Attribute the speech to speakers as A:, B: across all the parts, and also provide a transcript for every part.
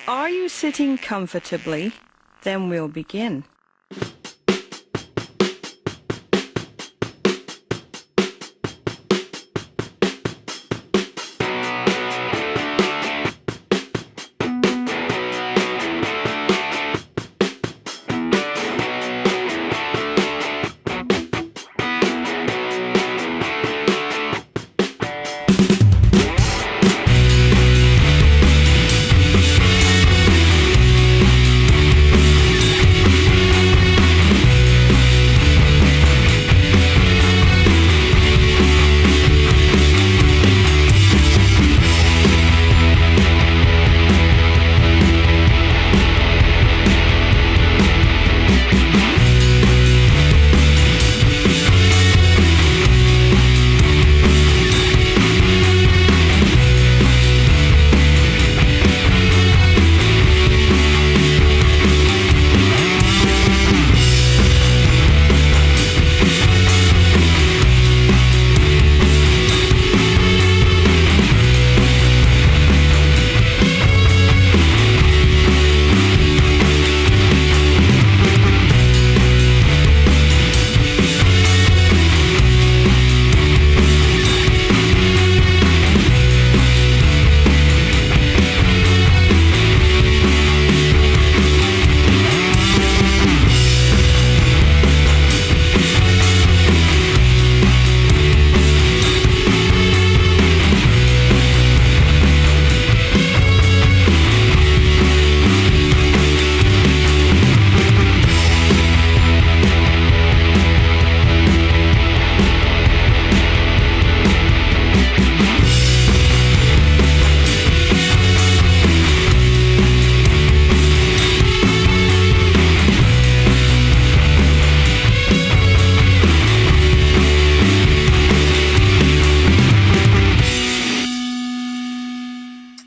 A: Are you sitting comfortably? Then we'll begin.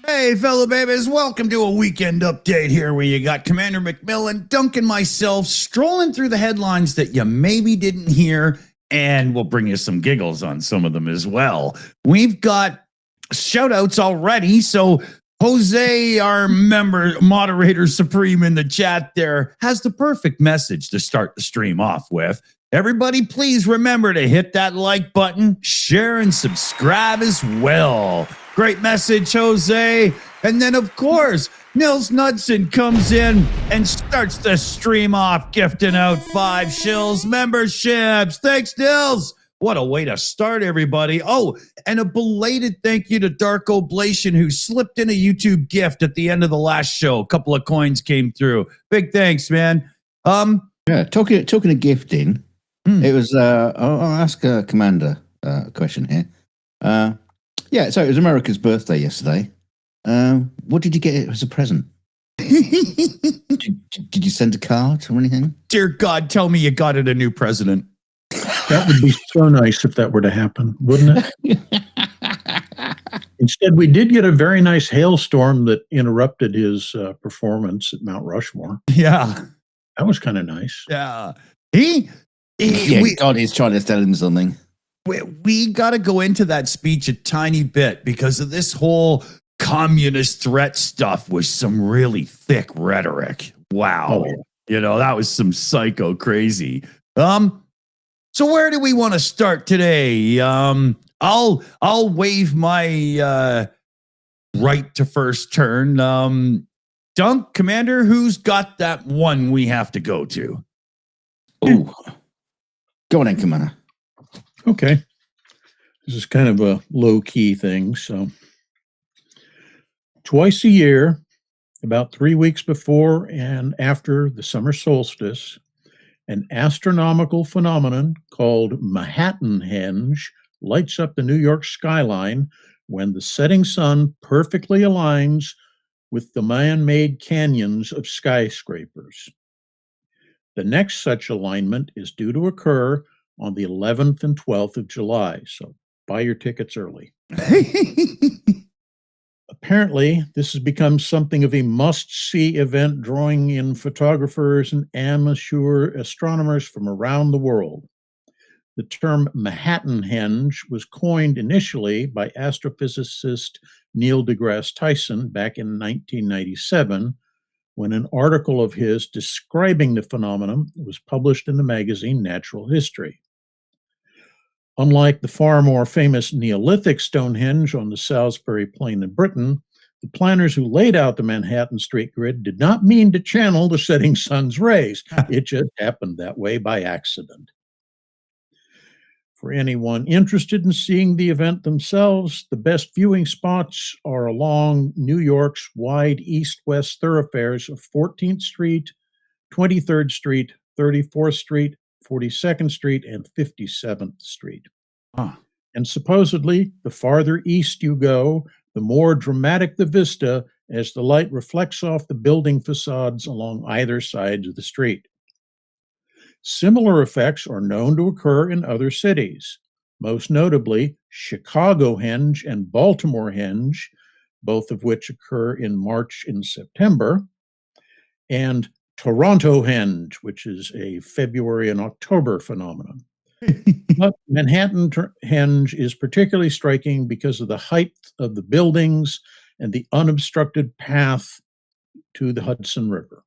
B: Hey, fellow babies, welcome to a weekend update here where you got Commander McMillan, Dunc, and myself strolling through the headlines that you maybe didn't hear, and we'll bring you some giggles on some of them as well. We've got shout outs already, so Jose, our moderator supreme in the chat there, has the perfect message to start the stream off with. Everybody, please remember to hit that like button, share, and subscribe as well. Great message, Jose. And then, of course, Nils Knudsen comes in and starts the stream off, gifting out 5 Shills memberships. Thanks, Nils. What a way to start, everybody. Oh, and a belated thank you to Dark Oblation, who slipped in a YouTube gift at the end of the last show. A couple of coins came through. Big thanks, man.
C: Yeah, talking of gifting, it was, I'll ask Commander a question here. Yeah, so it was America's birthday yesterday. What did you get as a present? did you send a card or anything?
B: Dear God, tell me you got it a new president.
D: That would be so nice if that were to happen, wouldn't it? Instead, we did get a very nice hailstorm that interrupted his performance at Mount Rushmore.
B: Yeah.
D: That was kind of nice.
B: Yeah.
C: God is trying to tell him something.
B: We got to go into that speech a tiny bit because of this whole communist threat stuff was some really thick rhetoric. Wow.
D: Oh, yeah.
B: You know, that was some psycho crazy. So where do we want to start today? I'll waive my right to first turn. Dunc, Commander, who's got that one we have to go to?
C: Oh, go on in, Commander.
D: Okay. This is kind of a low-key thing. So twice a year, about 3 weeks before and after the summer solstice, an astronomical phenomenon called Manhattanhenge lights up the New York skyline when the setting sun perfectly aligns with the man-made canyons of skyscrapers. The next such alignment is due to occur on the 11th and 12th of July, so buy your tickets early. Apparently, this has become something of a must-see event, drawing in photographers and amateur astronomers from around the world. The term Manhattan henge was coined initially by astrophysicist Neil deGrasse Tyson back in 1997 when an article of his describing the phenomenon was published in the magazine Natural History. Unlike the far more famous Neolithic Stonehenge on the Salisbury Plain in Britain, the planners who laid out the Manhattan street grid did not mean to channel the setting sun's rays. It just happened that way by accident. For anyone interested in seeing the event themselves, the best viewing spots are along New York's wide east-west thoroughfares of 14th Street, 23rd Street, 34th Street, 42nd Street, and 57th Street. And supposedly, the farther east you go, the more dramatic the vista as the light reflects off the building facades along either side of the street. Similar effects are known to occur in other cities, most notably Chicago Henge and Baltimore Henge, both of which occur in March and September, and Toronto Henge, which is a February and October phenomenon. But Manhattan Henge is particularly striking because of the height of the buildings and the unobstructed path to the Hudson River.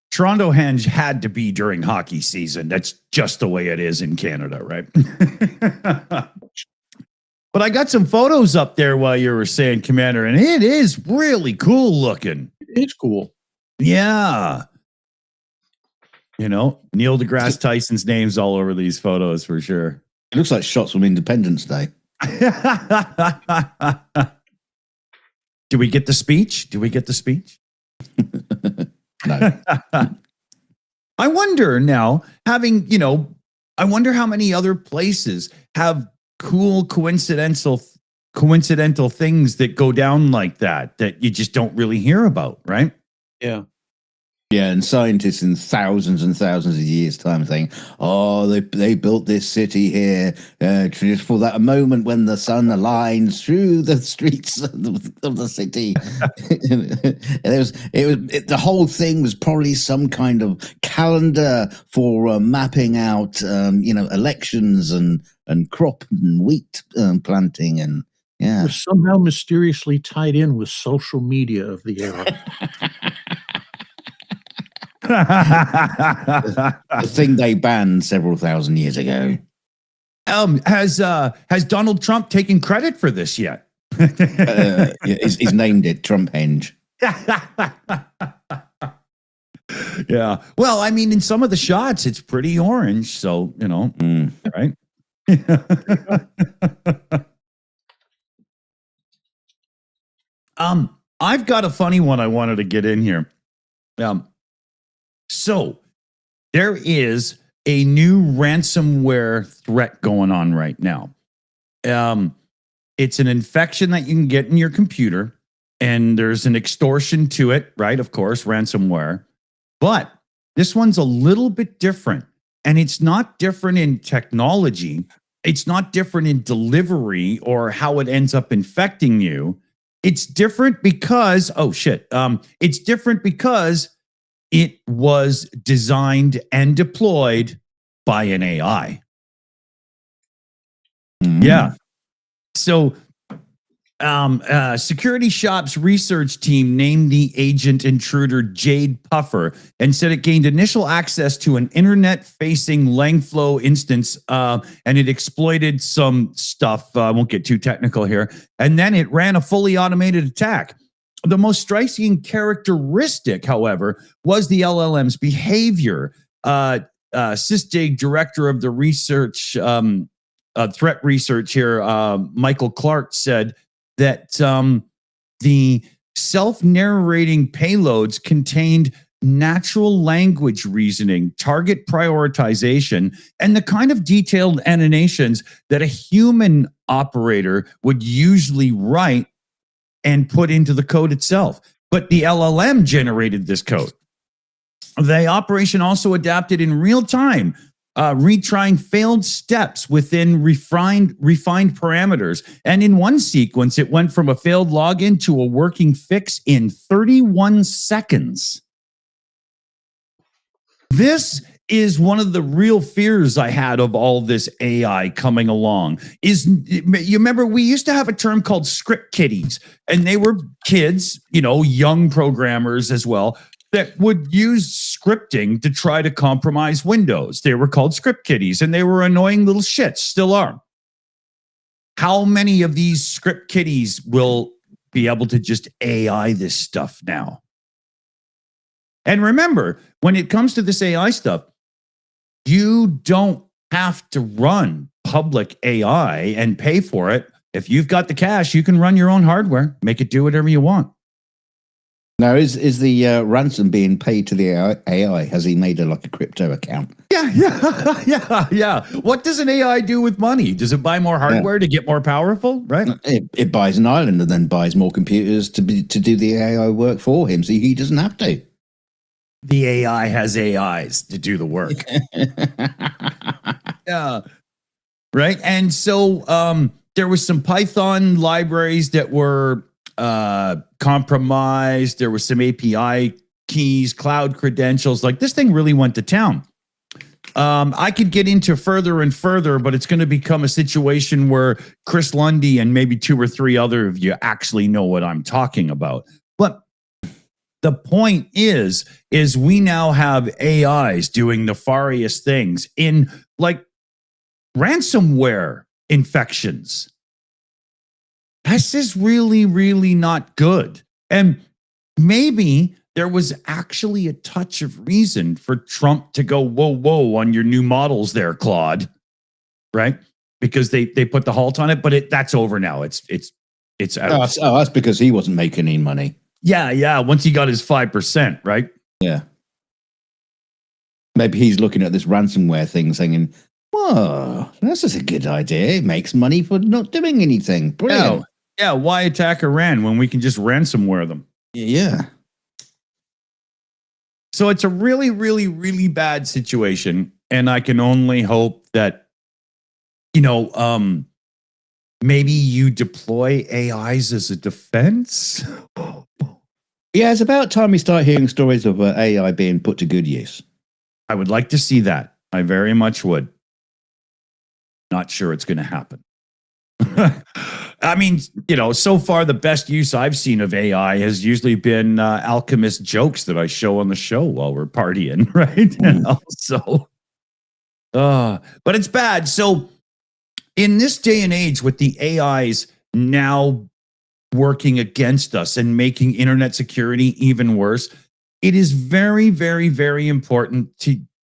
B: Toronto Henge had to be during hockey season. That's just the way it is in Canada, right? But I got some photos up there while you were saying, Commander, and it is really cool looking.
D: It's cool.
B: Yeah. You know, Neil deGrasse Tyson's name's all over these photos for sure.
C: It looks like shots from Independence Day.
B: Do we get the speech?
C: No.
B: I wonder now, I wonder how many other places have cool coincidental things that go down like that you just don't really hear about, right?
D: Yeah.
C: Yeah, and scientists in thousands and thousands of years' time saying, "Oh, they built this city here just for that moment when the sun aligns through the streets of the city." The whole thing was probably some kind of calendar for mapping out, elections and crop and wheat planting, and yeah,
D: It was somehow mysteriously tied in with social media of the era.
C: the thing they banned several thousand years ago.
B: Has Donald Trump taken credit for this yet?
C: He's named it Trump Henge.
B: Yeah. Well, I mean, in some of the shots, it's pretty orange. So, right? I've got a funny one I wanted to get in here. So there is a new ransomware threat going on right now. It's an infection that you can get in your computer, and there's an extortion to it, right? Of course, ransomware. But this one's a little bit different, and it's not different in technology. It's not different in delivery or how it ends up infecting you. It's different because, it's different because it was designed and deployed by an AI. Yeah. So, Security Shop's research team named the agent intruder Jade Puffer and said it gained initial access to an internet-facing Langflow instance, and it exploited some stuff. I won't get too technical here. And then it ran a fully automated attack. The most striking characteristic, however, was the LLM's behavior. Sysdig, director of the research, threat research here, Michael Clark, said that the self-narrating payloads contained natural language reasoning, target prioritization, and the kind of detailed annotations that a human operator would usually write and put into the code itself. But the LLM generated this code. The operation also adapted in real time, retrying failed steps within refined parameters. And in one sequence, it went from a failed login to a working fix in 31 seconds. This is one of the real fears I had of all this AI coming along. Is you remember we used to have a term called script kiddies, and they were kids, young programmers as well, that would use scripting to try to compromise Windows. They were called script kiddies, and they were annoying little shits, still are. How many of these script kiddies will be able to just AI this stuff now? And remember, when it comes to this AI stuff, you don't have to run public AI and pay for it. If you've got the cash, you can run your own hardware, make it do whatever you want.
C: Now, is the ransom being paid to the AI? Has he made a crypto account?
B: Yeah. What does an AI do with money? Does it buy more hardware to get more powerful? Right?
C: It buys an island and then buys more computers to do the AI work for him, so he doesn't have to.
B: The AI has AIs to do the work. Yeah. Right. And so there was some Python libraries that were compromised. There were some API keys, cloud credentials. Like, this thing really went to town. I could get into further and further, but it's going to become a situation where Chris Lundy and maybe 2 or 3 other of you actually know what I'm talking about. But the point is we now have AIs doing nefarious things in like ransomware infections. This is really, really not good. And maybe there was actually a touch of reason for Trump to go, whoa, on your new models there, Claude, right? Because they put the halt on it, but that's over now. It's out.
C: Oh, that's because he wasn't making any money.
B: Yeah. Once he got his 5%, right?
C: Yeah. Maybe he's looking at this ransomware thing saying, whoa, that's just a good idea. It makes money for not doing anything. Brilliant.
B: Yeah, why attack Iran when we can just ransomware them?
C: Yeah.
B: So it's a really, really, really bad situation. And I can only hope that, maybe you deploy AIs as a defense.
C: Yeah, it's about time we start hearing stories of AI being put to good use.
B: I would like to see that. I very much would. Not sure it's going to happen. I mean, so far the best use I've seen of AI has usually been alchemist jokes that I show on the show while we're partying, right? But it's bad. So in this day and age, with the AIs now working against us and making internet security even worse, it is very, very, very important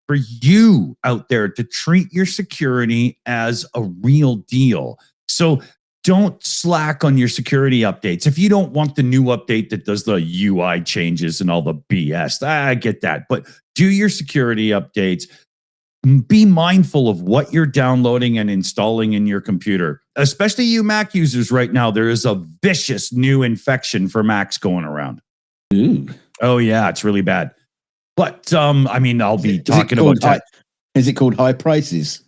B: for you out there to treat your security as a real deal. So don't slack on your security updates. If you don't want the new update that does the UI changes and all the BS, I get that. But do your security updates. Be mindful of what you're downloading and installing in your computer, especially you Mac users right now. There is a vicious new infection for Macs going around.
C: Ooh.
B: Oh, yeah, it's really bad. But I'll be talking about that.
C: Is it called high prices?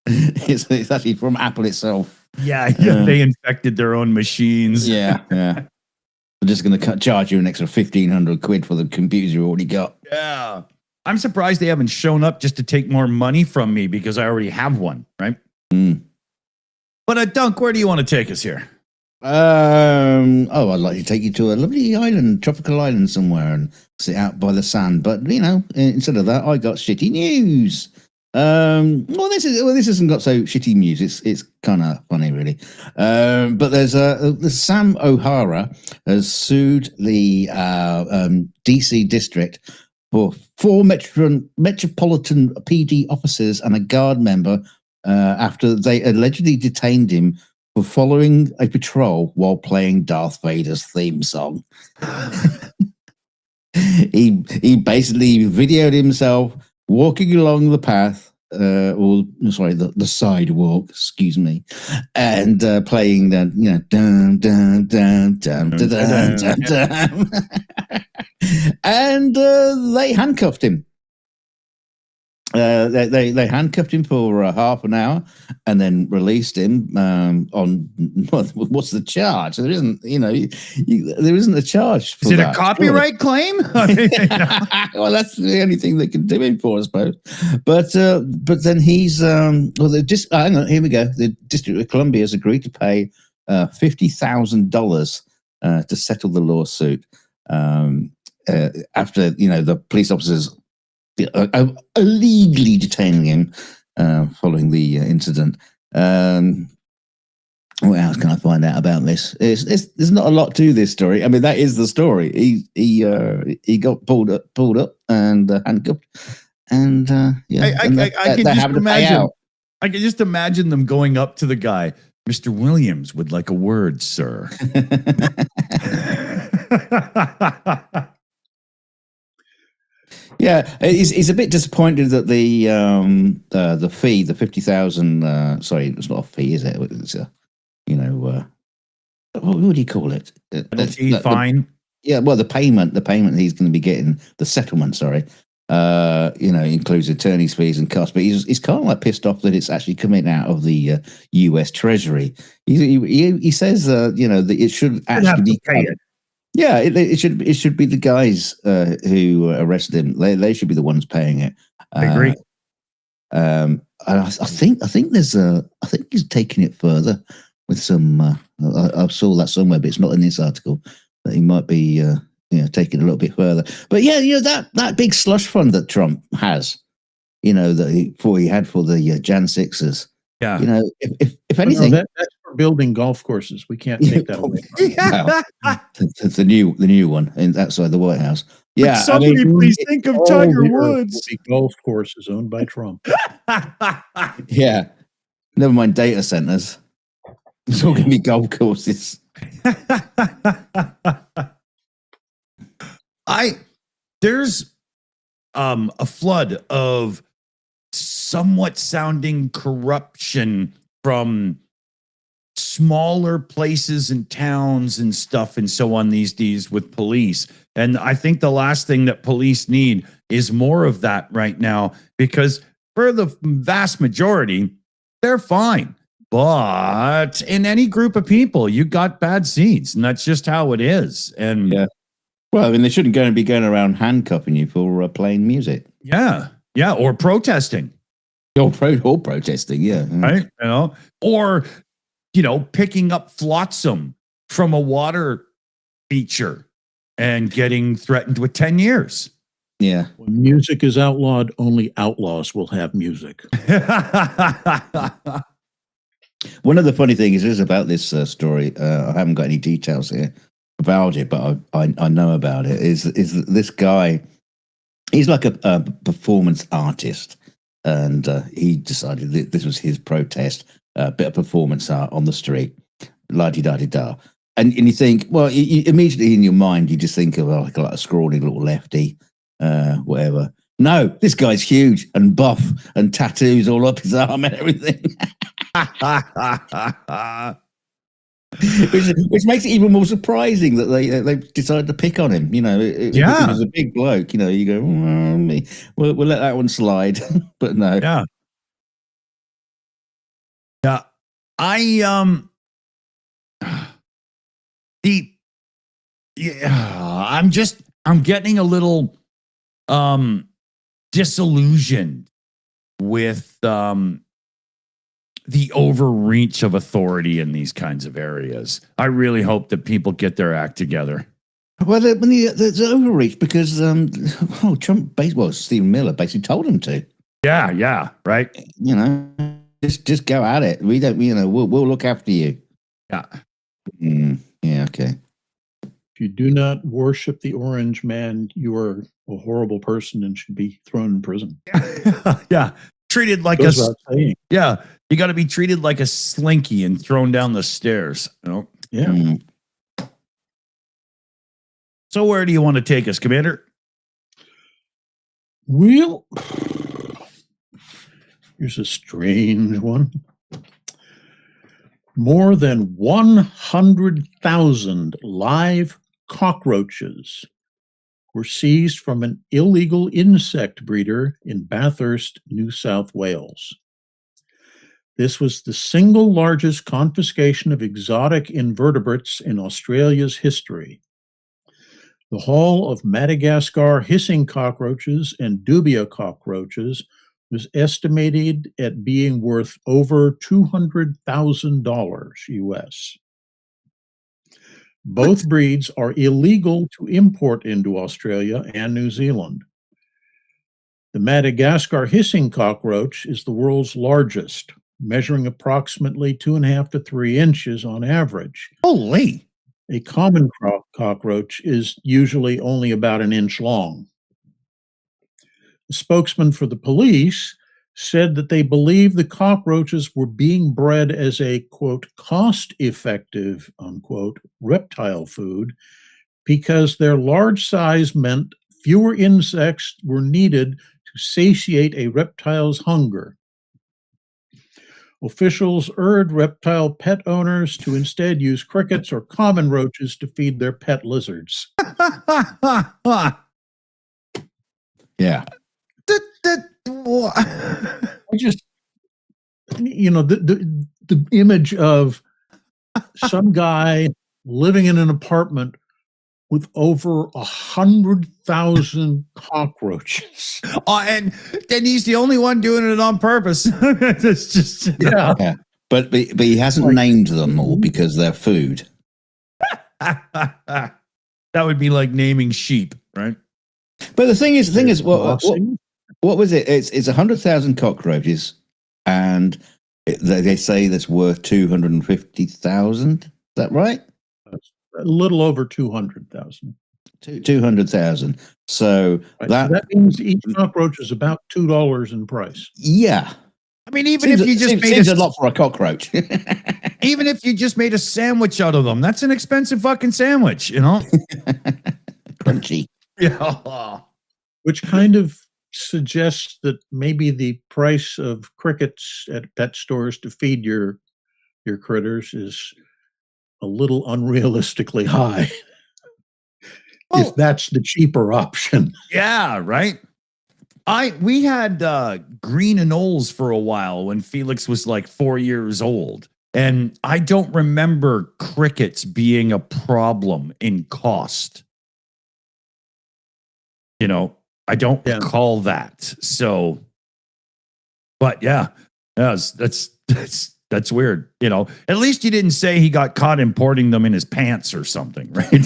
C: It's actually from Apple itself.
B: Yeah, they infected their own machines.
C: Yeah. They're just going to charge you an extra 1,500 quid for the computers you already got.
B: Yeah. I'm surprised they haven't shown up just to take more money from me because I already have one, right? But Dunc, where do you want to take us here?
C: I'd like to take you to a lovely island, tropical island somewhere and sit out by the sand. But, instead of that, I got shitty news. This hasn't got so shitty news. It's kind of funny, really. But there's Sam O'Hara has sued the DC district for 4 metropolitan PD officers and a guard member after they allegedly detained him for following a patrol while playing Darth Vader's theme song. He basically videoed himself walking along the path, the sidewalk, excuse me, and playing that, dun dun dun dun dun dun dun, dun. And they handcuffed him. They handcuffed him for half an hour and then released him on what's the charge? There isn't, there isn't a charge. For
B: Is it
C: that,
B: a copyright claim?
C: Well, that's the only thing they can do him for, I suppose. But then he's hang on, here we go. The District of Columbia has agreed to pay $50,000 to settle the lawsuit after the police officers illegally detaining him following the incident. What else can I find out about this? There's not a lot to this story. I mean, that is the story. He got pulled up and handcuffed, and
B: I can just imagine them going up to the guy. Mr. Williams would like a word, sir.
C: Yeah, he's a bit disappointed that the fee, the 50,000. Sorry, it's not a fee, is it? It's a, what would you call it?
B: Penalty, fine.
C: The payment he's going to be getting, the settlement. Sorry, includes attorney's fees and costs. But he's kind of like pissed off that it's actually coming out of the U.S. Treasury. He says, that it should actually be paid. Yeah, it should be the guys who arrested him. They should be the ones paying it.
B: I agree.
C: I think he's taking it further with some. I saw that somewhere, but it's not in this article. That he might be, taking it a little bit further. But that big slush fund that Trump has, that he had for the Jan 6ers.
B: Yeah.
C: If anything,
D: that's for building golf courses. We can't take that away.
C: The new one outside the White House. Yeah,
B: somebody please think of Tiger Woods.
D: Golf courses owned by Trump.
C: Yeah, never mind data centers. It's all going to be golf courses.
B: There's a flood of somewhat sounding corruption from smaller places and towns and stuff and so on these days with police. And I think the last thing that police need is more of that right now, because for the vast majority, they're fine. But in any group of people, you got bad seeds, and that's just how it is. And
C: yeah, well, I mean, they shouldn't be going around handcuffing you for playing music.
B: Yeah, or protesting.
C: Or protesting, yeah.
B: Right, or picking up flotsam from a water feature and getting threatened with 10 years.
C: Yeah.
D: When music is outlawed, only outlaws will have music.
C: One of the funny things is about this story, I haven't got any details here about it, but I know about it, is that this guy, he's like a performance artist, and he decided that this was his protest, a bit of performance art on the street, la-di-da-di-da. And you think, well, you immediately in your mind, you just think of like a scrawny little lefty, whatever. No, this guy's huge and buff and tattoos all up his arm and everything. which makes it even more surprising that they decided to pick on him. If he was a big bloke, you go, we'll let that one slide. But no.
B: Yeah. I'm getting a little disillusioned with the overreach of authority in these kinds of areas. I really hope that people get their act together.
C: Well, there's overreach because Trump, Stephen Miller basically told him to.
B: Yeah, right.
C: Just go at it. We don't, we'll look after you.
B: Yeah.
C: Yeah. Okay.
D: If you do not worship the orange man, you are a horrible person and should be thrown in prison.
B: Yeah. Treated like yeah. You got to be treated like a slinky and thrown down the stairs.
D: Yeah.
B: So where do you want to take us, Commander?
D: Well, here's a strange one. More than 100,000 live cockroaches were seized from an illegal insect breeder in Bathurst, New South Wales. This was the single largest confiscation of exotic invertebrates in Australia's history. The haul of Madagascar hissing cockroaches and dubia cockroaches was estimated at being worth over $200,000 US. Both breeds are illegal to import into Australia and New Zealand. The Madagascar hissing cockroach is the world's largest, measuring approximately 2.5 to 3 inches on average.
B: Holy!
D: A common cockroach is usually only about an inch long. The spokesman for the police said that they believe the cockroaches were being bred as a, quote, cost-effective, unquote, reptile food because their large size meant fewer insects were needed to satiate a reptile's hunger. Officials urged reptile pet owners to instead use crickets or common roaches to feed their pet lizards.
C: Yeah.
D: I just, the image of some guy living in an apartment with over 100,000 cockroaches.
B: And he's the only one doing it on purpose. It's just
C: Yeah. But he hasn't named them all because they're food.
B: that would be like naming sheep, right?
C: But the thing is, what was it? It's 100,000 cockroaches, and they say that's worth 250,000. Is that right?
D: A little over 200,000.
C: 200,000. So
D: that means each cockroach is about $2 in price.
C: Yeah.
B: I mean, even if you just made
C: a lot for a cockroach.
B: Even if you just made a sandwich out of them, that's an expensive fucking sandwich, you know?
C: Crunchy.
B: Yeah.
D: Which kind of suggests that maybe the price of crickets at pet stores to feed your critters is a little unrealistically high.
B: Well,
D: if that's the cheaper option.
B: Yeah, right. We had green anoles for a while when Felix was like 4 years old. And I don't remember crickets being a problem in cost. You know, I don't recall that. So, but yeah, that's weird. You know, at least you didn't say he got caught importing them in his pants or something, right?
C: See,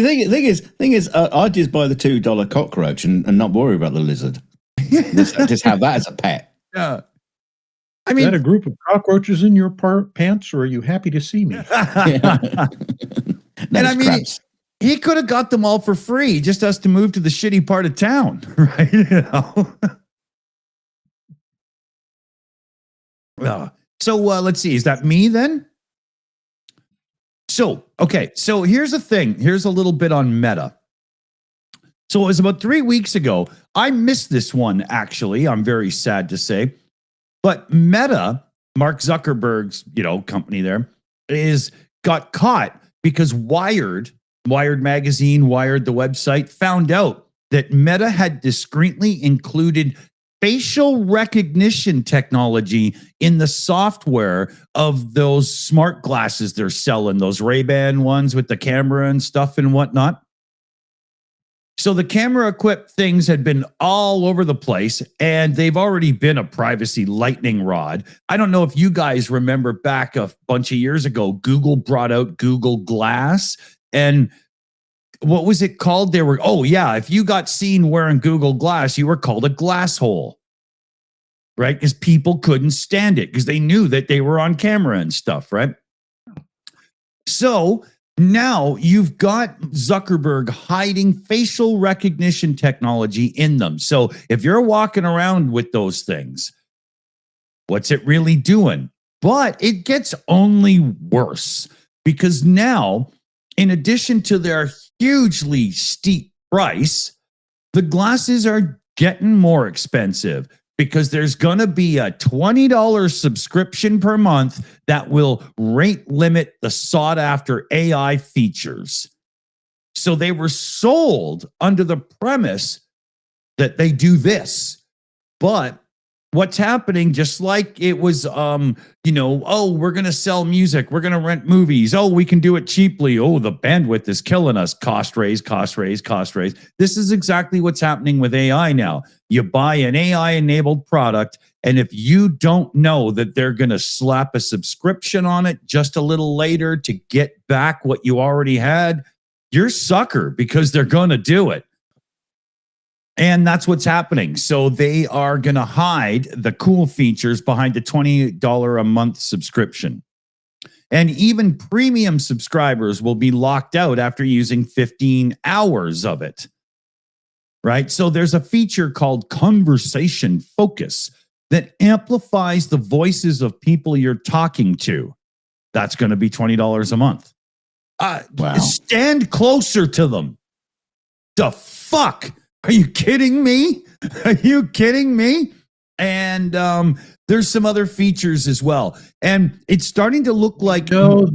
C: the thing is, I'd just buy the $2 cockroach and not worry about the lizard. just have that as a pet.
B: Yeah.
D: I mean, is that a group of cockroaches in your pants, or are you happy to see me?
B: And I mean, crabs. He could have got them all for free. He just has to move to the shitty part of town, right? You know? So let's see. Is that me then? So, okay. So here's the thing. Here's a little bit on Meta. So it was about 3 weeks ago. I missed this one, actually. I'm very sad to say. But Meta, Mark Zuckerberg's, company there, got caught because Wired magazine, Wired the website, found out that Meta had discreetly included facial recognition technology in the software of those smart glasses they're selling, those Ray-Ban ones with the camera and stuff and whatnot. So the camera-equipped things had been all over the place, and they've already been a privacy lightning rod. I don't know if you guys remember back a bunch of years ago, Google brought out Google Glass, and what was it called? They were, if you got seen wearing Google Glass, you were called a glasshole, right? Because people couldn't stand it because they knew that they were on camera and stuff, right? So now you've got Zuckerberg hiding facial recognition technology in them. So if you're walking around with those things, what's it really doing? But it gets only worse because now, in addition to their hugely steep price, the glasses are getting more expensive because there's going to be a $20 subscription per month that will rate limit the sought after AI features. So they were sold under the premise that they do this. But what's happening, just like it was, oh, we're going to sell music. We're going to rent movies. Oh, we can do it cheaply. Oh, the bandwidth is killing us. Cost raise, cost raise, cost raise. This is exactly what's happening with AI now. You buy an AI-enabled product, and if you don't know that they're going to slap a subscription on it just a little later to get back what you already had, you're a sucker, because they're going to do it. And that's what's happening. So they are going to hide the cool features behind the $20 a month subscription. And even premium subscribers will be locked out after using 15 hours of it. Right? So there's a feature called Conversation Focus that amplifies the voices of people you're talking to. That's going to be $20 a month.
C: Wow.
B: Stand closer to them. The fuck? Are you kidding me? Are you kidding me? And there's some other features as well. And it's starting to look like...
D: know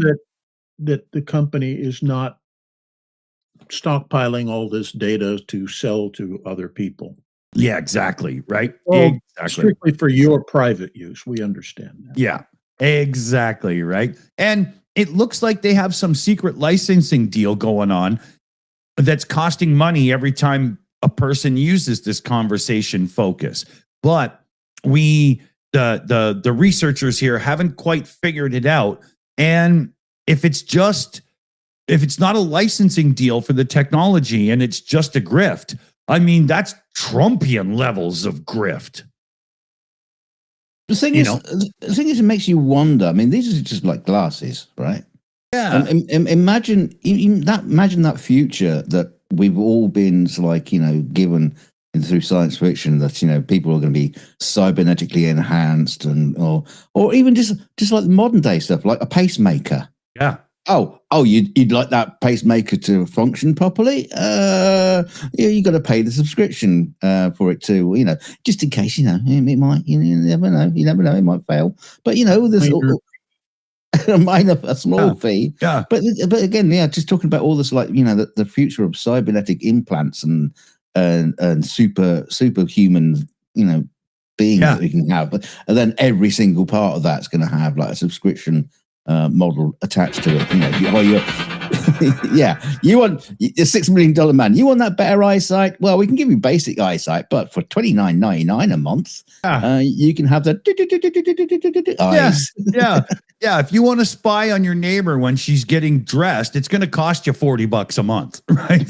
D: that the company is not stockpiling all this data to sell to other people.
B: Yeah, exactly. Right?
D: Well,
B: exactly.
D: Strictly for your private use. We understand that.
B: Yeah, exactly. Right. And it looks like they have some secret licensing deal going on that's costing money every time a person uses this Conversation Focus. But the researchers here haven't quite figured it out. And if it's not a licensing deal for the technology and it's just a grift, I mean, that's Trumpian levels of grift.
C: The thing is, it makes you wonder. I mean, these are just like glasses, right?
B: Yeah.
C: Imagine that future that we've all been given through science fiction, that people are going to be cybernetically enhanced, or even just like modern day stuff, like a pacemaker.
B: Yeah.
C: Oh, you'd like that pacemaker to function properly? You got to pay the subscription for it to, just in case, it might, you never know, it might fail. But there's a small fee.
B: Yeah.
C: But again, just talking about all this, the future of cybernetic implants and superhuman, beings that we can have, and then every single part of that's going to have like a subscription model attached to it. You want a $6 million man, you want that better eyesight? Well, we can give you basic eyesight, but for $29.99 a month, you can have the eyes.
B: Yeah. If you want to spy on your neighbor when she's getting dressed, it's going to cost you $40 a month, right?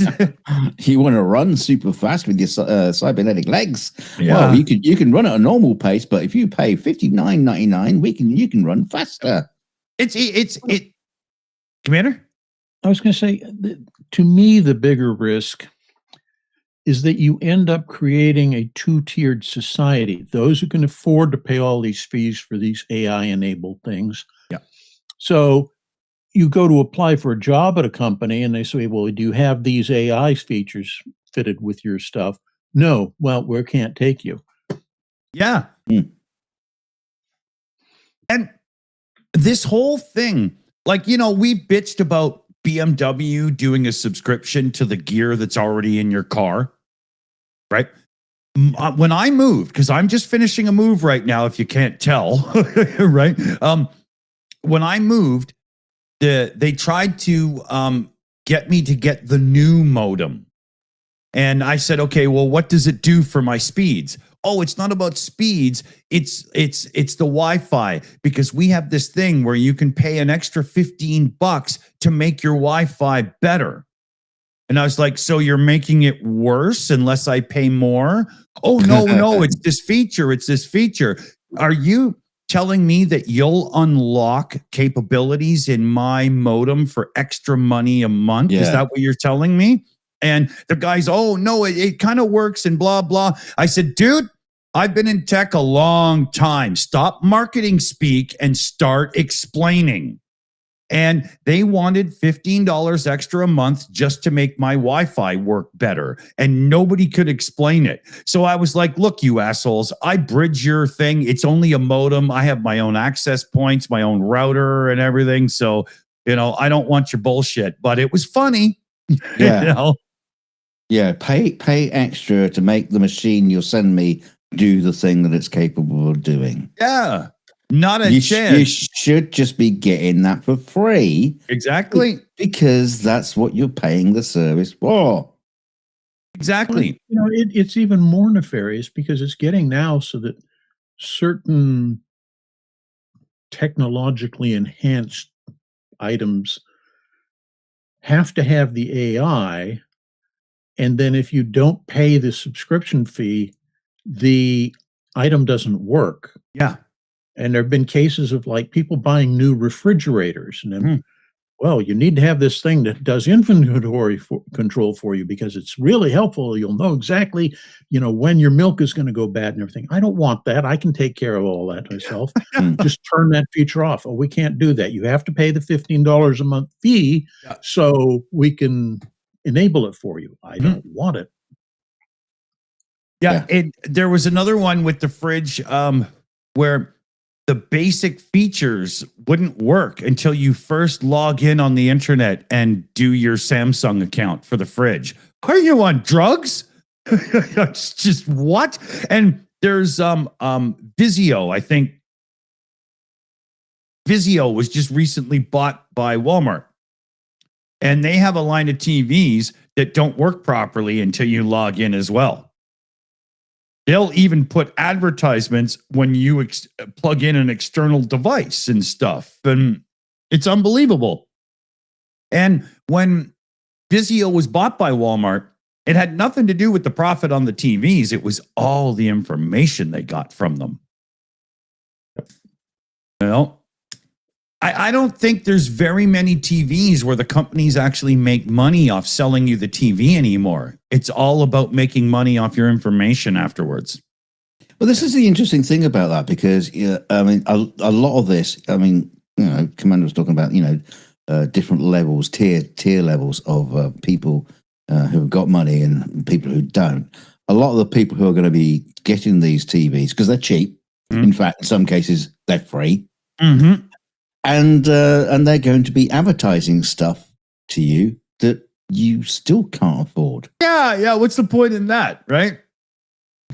C: You want to run super fast with your cybernetic legs?
B: Yeah.
C: Well, you can run at a normal pace, but if you pay $59.99, you can run faster.
B: It's Commander?
D: I was going to say, to me, the bigger risk is that you end up creating a two-tiered society. Those who can afford to pay all these fees for these AI-enabled things.
B: Yeah.
D: So you go to apply for a job at a company, and they say, well, do you have these AI features fitted with your stuff? No. Well, we can't take you.
B: Yeah. And this whole thing, we've bitched about BMW doing a subscription to the gear that's already in your car, right? When I moved, because I'm just finishing a move right now, if you can't tell, right? When I moved, they tried to get me to get the new modem. And I said, okay, well, what does it do for my speeds? Oh, it's not about speeds. It's the Wi-Fi, because we have this thing where you can pay an extra $15 to make your Wi-Fi better. And I was like, so you're making it worse unless I pay more? Oh, no, it's this feature. It's this feature. Are you telling me that you'll unlock capabilities in my modem for extra money a month?
C: Yeah.
B: Is that what you're telling me? And the guy's, oh, no, it kind of works and blah, blah. I said, dude, I've been in tech a long time. Stop marketing speak and start explaining. And they wanted $15 extra a month just to make my Wi-Fi work better. And nobody could explain it. So I was like, look, you assholes, I bridge your thing. It's only a modem. I have my own access points, my own router and everything. So, I don't want your bullshit. But it was funny.
C: Yeah.
B: You know?
C: Yeah, pay extra to make the machine you'll send me do the thing that it's capable of doing.
B: Yeah. Not a
C: You
B: chance.
C: should just be getting that for free.
B: Exactly.
C: Because that's what you're paying the service for.
B: Exactly.
D: Well, it's even more nefarious because it's getting now so that certain technologically enhanced items have to have the AI, and then if you don't pay the subscription fee, the item doesn't work.
B: Yeah.
D: And there have been cases of like people buying new refrigerators, and then,
B: Mm.
D: well, you need to have this thing that does inventory control for you because it's really helpful. You'll know exactly, when your milk is going to go bad and everything. I don't want that. I can take care of all that myself. Just turn that feature off. Oh, we can't do that. You have to pay the $15 a month fee so we can enable it for you. I don't want it.
B: Yeah. There was another one with the fridge where the basic features wouldn't work until you first log in on the internet and do your Samsung account for the fridge. Are you on drugs? It's just what? And there's Vizio. I think Vizio was just recently bought by Walmart. And they have a line of TVs that don't work properly until you log in as well. They'll even put advertisements when you plug in an external device and stuff. And it's unbelievable. And when Vizio was bought by Walmart, it had nothing to do with the profit on the TVs. It was all the information they got from them. Well, I don't think there's very many TVs where the companies actually make money off selling you the TV anymore. It's all about making money off your information afterwards.
C: Well, this is the interesting thing about that because, I mean, a lot of this, I mean, Commander was talking about, different levels, tier levels of people who've got money and people who don't. A lot of the people who are going to be getting these TVs, because they're cheap, in fact, in some cases, they're free.
B: Mm-hmm.
C: And they're going to be advertising stuff to you that you still can't afford.
B: Yeah. What's the point in that, right?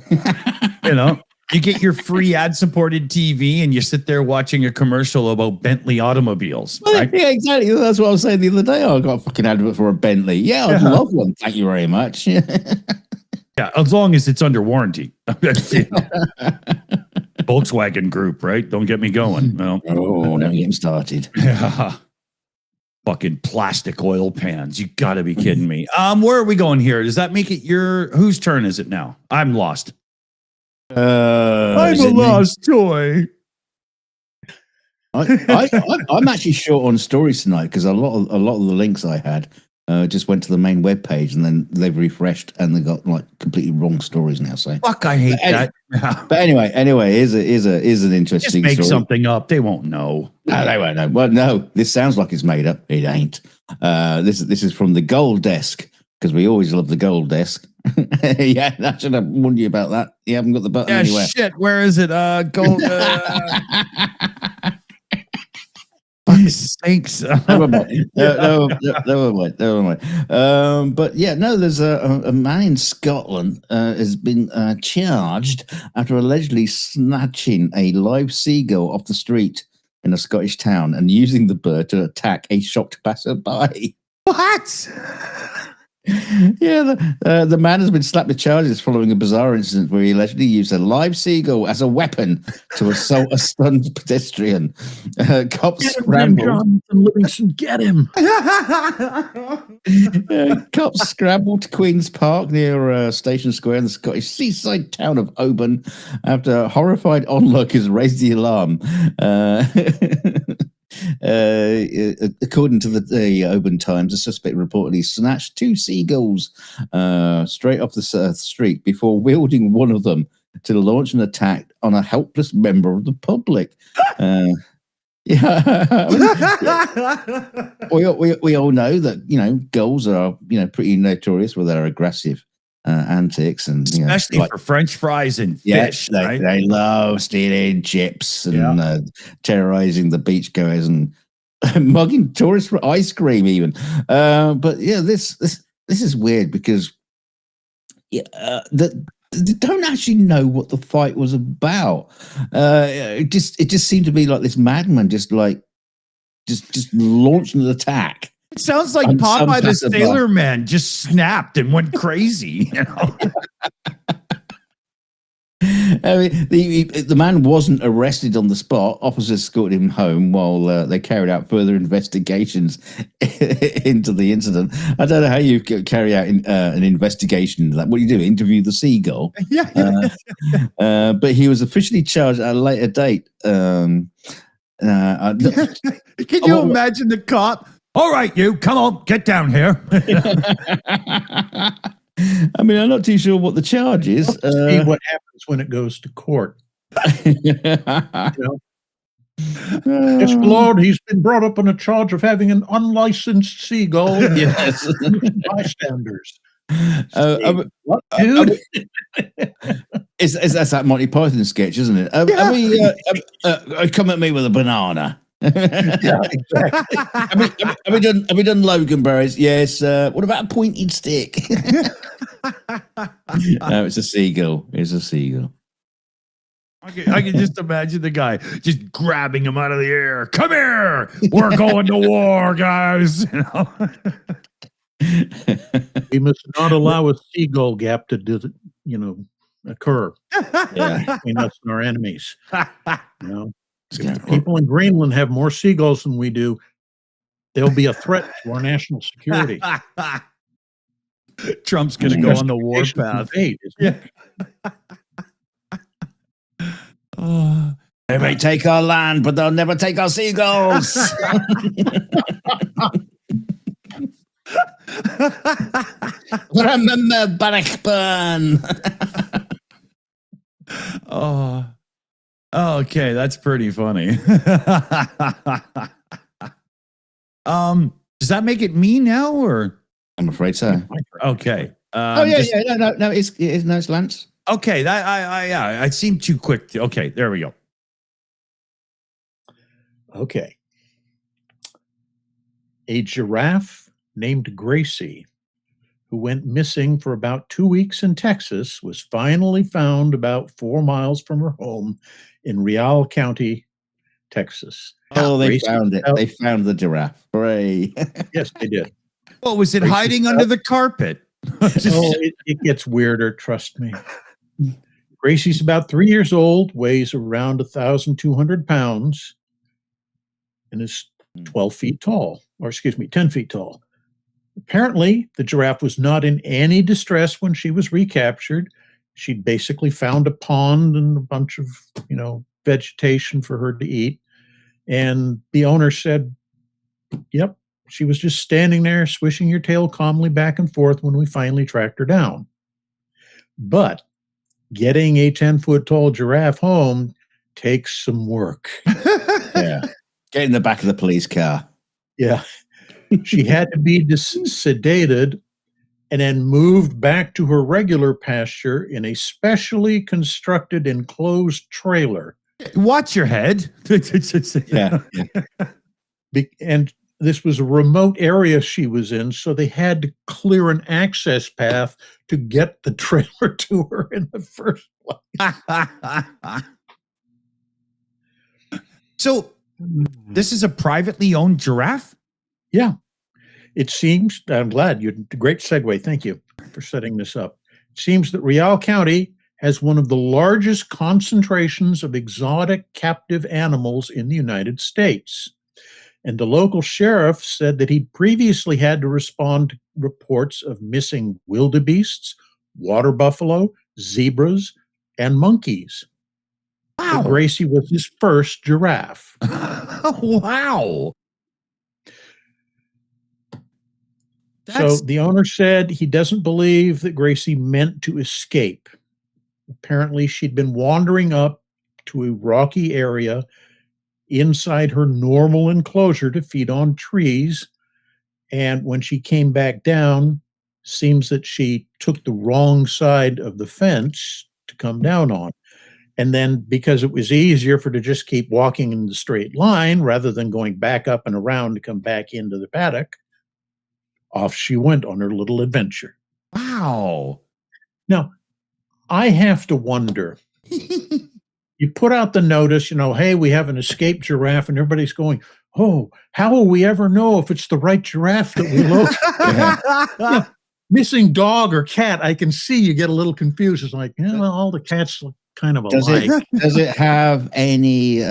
B: You get your free ad-supported TV and you sit there watching a commercial about Bentley automobiles.
C: Well,
B: right?
C: Yeah, exactly. That's what I was saying the other day. I got a fucking advert for a Bentley. Yeah, I'd love one. Thank you very much.
B: Yeah, as long as it's under warranty. Volkswagen Group, right? Don't get me going. No.
C: Oh, now you're getting started.
B: Yeah. Fucking plastic oil pans. You got to be kidding me. Where are we going here? Does that make it whose turn is it now? I'm lost. I'm a lost toy.
C: I'm actually short on stories tonight because a lot of the links I had just went to the main web page and then they've refreshed and they got like completely wrong stories now. So
B: fuck, I hate that.
C: But anyway, here's an interesting.
B: Just make
C: story.
B: something up. They won't know.
C: No, they won't know. Well, no, this sounds like it's made up. It ain't. This is from the Gold Desk because we always love the Gold Desk. Yeah, I should have warned you about that. You haven't got the button anywhere.
B: Shit, where is it? Gold. Fuck's sakes.
C: Never mind. But yeah, no, there's a man in Scotland has been charged after allegedly snatching a live seagull off the street in a Scottish town and using the bird to attack a shocked passerby.
B: What?
C: Yeah, the man has been slapped with charges following a bizarre incident where he allegedly used a live seagull as a weapon to assault a stunned pedestrian. Cops scrambled.
D: Jonathan Livingston, get him!
C: Cops scrambled to Queen's Park near Station Square in the Scottish seaside town of Oban after horrified onlookers raised the alarm. According to the Oban Times, the suspect reportedly snatched two seagulls straight off the street before wielding one of them to launch an attack on a helpless member of the public. We all know that gulls are pretty notorious for their aggressive antics, and
B: especially for French fries and fish. Right?
C: They love stealing chips and terrorizing the beachgoers and mugging tourists for ice cream, even. But yeah, this is weird because they don't actually know what the fight was about. It just seemed to be like this madman just launched an attack.
B: It sounds like Popeye the Sailor Man just snapped and went crazy. You know?
C: I mean, the man wasn't arrested on the spot. Officers escorted him home while they carried out further investigations into the incident. I don't know how you carry out an investigation into that. What do you do? Interview the seagull?
B: Yeah.
C: But he was officially charged at a later date. Can
B: you imagine the cop? All right, you come on, get down here.
C: I mean, I'm not too sure what the charge is.
D: See what happens when it goes to court. Yes, Lord, he's been brought up on a charge of having an unlicensed seagull.
C: Yes.
D: Bystanders.
C: What, dude? Is that's that Monty Python sketch, isn't it? Come at me with a banana.
D: Yeah, exactly.
C: Have we done Loganberries? Yes. What about a pointed stick? No, it's a seagull. It's a seagull.
B: I can just imagine the guy just grabbing him out of the air. Come here. We're going to war, guys. You know?
D: We must not allow a seagull gap to occur between us and our enemies. If people in Greenland have more seagulls than we do, they'll be a threat to our national security.
B: Trump's going to go on the war path.
C: They may take our land, but they'll never take our seagulls. Remember Bannockburn.
B: Okay, that's pretty funny. Does that make it me now, or?
C: I'm afraid so.
B: Okay.
C: No, it's Lance.
B: Okay, I seemed too quick. Okay, there we go.
D: Okay. A giraffe named Gracie, who went missing for about 2 weeks in Texas, was finally found about 4 miles from her home in Real County, Texas.
C: Oh, they found it. They found the giraffe. Hooray.
D: Yes, they did.
B: Well, was it hiding under the carpet?
D: It gets weirder, trust me. Gracie's about 3 years old, weighs around 1,200 pounds, and is 12 feet tall, or excuse me, 10 feet tall. Apparently, the giraffe was not in any distress when she was recaptured. She'd basically found a pond and a bunch of, vegetation for her to eat. And the owner said, yep, she was just standing there, swishing her tail calmly back and forth when we finally tracked her down. But getting a 10-foot tall giraffe home takes some work.
C: Yeah. Get in the back of the police car.
D: Yeah. She had to be sedated and then moved back to her regular pasture in a specially constructed enclosed trailer.
B: Watch your head.
C: Yeah.
D: And this was a remote area she was in, so they had to clear an access path to get the trailer to her in the first place.
B: So this is a privately owned giraffe?
D: Yeah. It seems, I'm glad, great segue. Thank you for setting this up. It seems that Real County has one of the largest concentrations of exotic captive animals in the United States. And the local sheriff said that he previously had to respond to reports of missing wildebeests, water buffalo, zebras, and monkeys.
B: Wow.
D: But Gracie was his first giraffe.
B: Wow.
D: So the owner said he doesn't believe that Gracie meant to escape. Apparently, she'd been wandering up to a rocky area inside her normal enclosure to feed on trees. And when she came back down, seems that she took the wrong side of the fence to come down on. And then because it was easier for her to just keep walking in the straight line rather than going back up and around to come back into the paddock, off she went on her little adventure.
B: Wow.
D: Now, I have to wonder, you put out the notice, hey, we have an escaped giraffe, and everybody's going, oh, how will we ever know if it's the right giraffe that we look? Missing dog or cat, I can see you get a little confused. It's like, all the cats look kind of alike.
C: Does it have any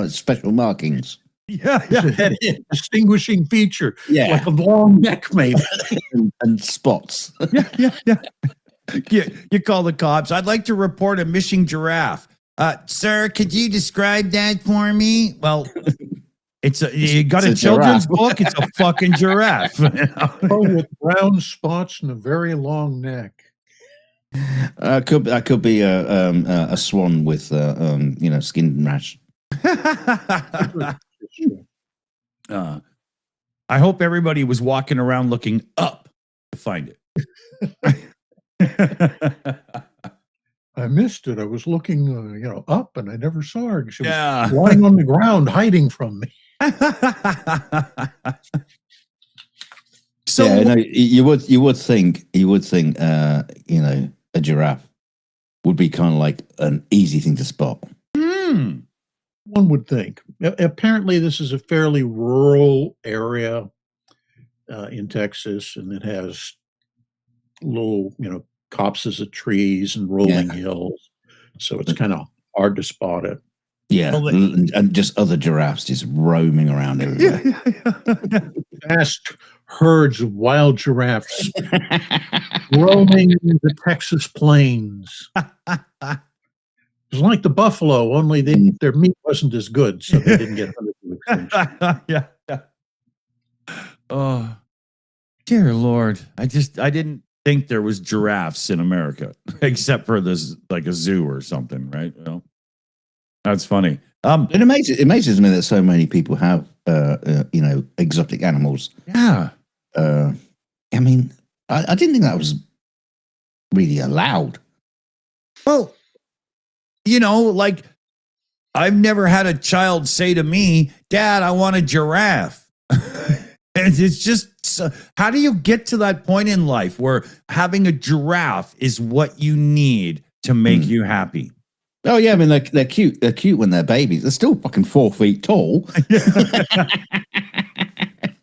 C: special markings?
B: Yeah.
D: That distinguishing feature,
C: Yeah.
D: like a long neck, maybe.
C: and spots.
B: Yeah. You call the cops. I'd like to report a missing giraffe. Sir, could you describe that for me? Well, you got a children's book. It's a fucking giraffe.
D: With brown spots and a very long neck.
C: Could be a swan with skin rash.
B: I hope everybody was walking around looking up to find it.
D: I missed it. I was looking, up, and I never saw her. She was
B: Yeah.
D: lying on the ground, hiding from me.
B: So
C: you would think a giraffe would be kind of like an easy thing to spot.
B: Hmm.
D: One would think. Apparently, this is a fairly rural area in Texas, and it has little, copses of trees and rolling hills. So it's kind of hard to spot it.
C: Yeah, and just other giraffes just roaming around everywhere.
D: Vast herds of wild giraffes roaming the Texas plains. It was like the buffalo, only their meat wasn't as good, so they didn't get hunted to extinction.
B: Yeah. Oh, dear Lord. I didn't think there was giraffes in America, except for this, like a zoo or something, right? Well, that's funny.
C: It amazes me that so many people have, exotic animals.
B: Yeah.
C: I mean, I didn't think that was really allowed.
B: Well, like I've never had a child say to me, Dad, I want a giraffe. And it's just, how do you get to that point in life where having a giraffe is what you need to make you happy?
C: Oh yeah, I mean they're cute. They're cute when they're babies. They're still fucking 4 feet tall.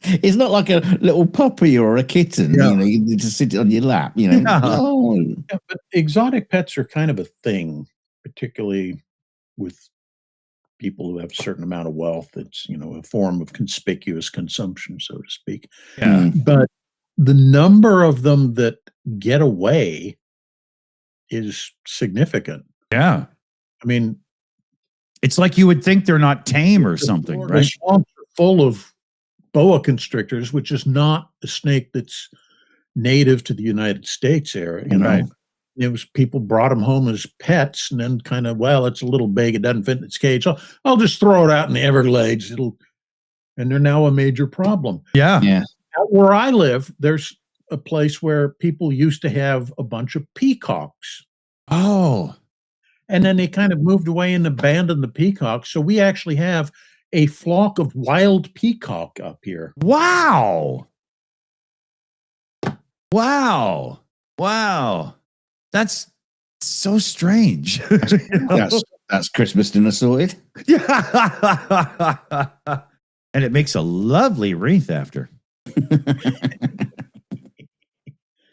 C: It's not like a little puppy or a kitten.
B: Yeah.
C: You just sit on your lap.
B: Yeah.
C: Oh.
D: Yeah, but exotic pets are kind of a thing, particularly with people who have a certain amount of wealth. It's a form of conspicuous consumption, so to speak.
B: Yeah.
D: But the number of them that get away is significant.
B: Yeah.
D: I mean,
B: it's like you would think they're not tame or something,
D: the
B: right?
D: swamps are full of boa constrictors, which is not a snake that's native to the United States area.
B: Right.
D: It was people brought them home as pets, and then kind of, it's a little big, it doesn't fit in its cage. I'll just throw it out in the Everglades. And they're now a major problem.
B: Yeah.
D: Out where I live, there's a place where people used to have a bunch of peacocks.
B: Oh.
D: And then they kind of moved away and abandoned the peacocks. So we actually have a flock of wild peacock up here.
B: Wow. That's so strange.
C: That's Christmas dinner sorted.
B: Yeah. And it makes a lovely wreath after.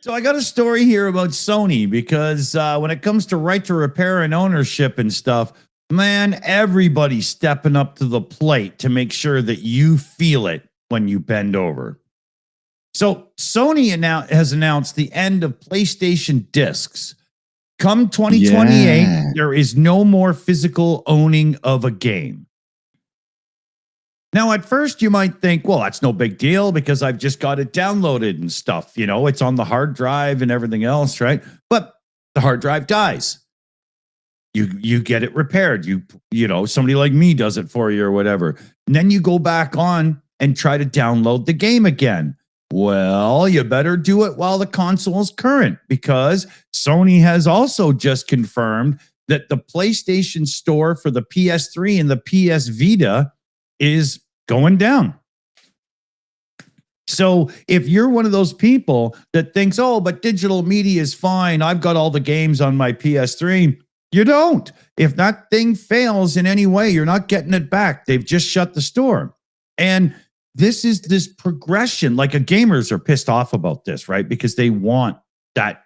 B: So I got a story here about Sony because when it comes to right to repair and ownership and stuff, man, everybody's stepping up to the plate to make sure that you feel it when you bend over. So Sony has announced the end of PlayStation discs. Come 2028, there is no more physical owning of a game. Now, at first, you might think, well, that's no big deal because I've just got it downloaded and stuff. It's on the hard drive and everything else, right? But the hard drive dies. You get it repaired. Somebody like me does it for you or whatever. And then you go back on and try to download the game again. Well, you better do it while the console is current because Sony has also just confirmed that the PlayStation Store for the PS3 and the PS Vita is going down. So if you're one of those people that thinks, oh, but digital media is fine, I've got all the games on my PS3, you don't. If that thing fails in any way, you're not getting it back. They've just shut the store. And this is this progression. Like, gamers are pissed off about this, right? Because they want that,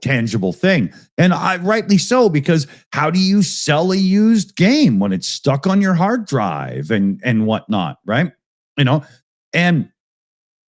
B: tangible thing. And rightly so, because how do you sell a used game when it's stuck on your hard drive and whatnot, right? And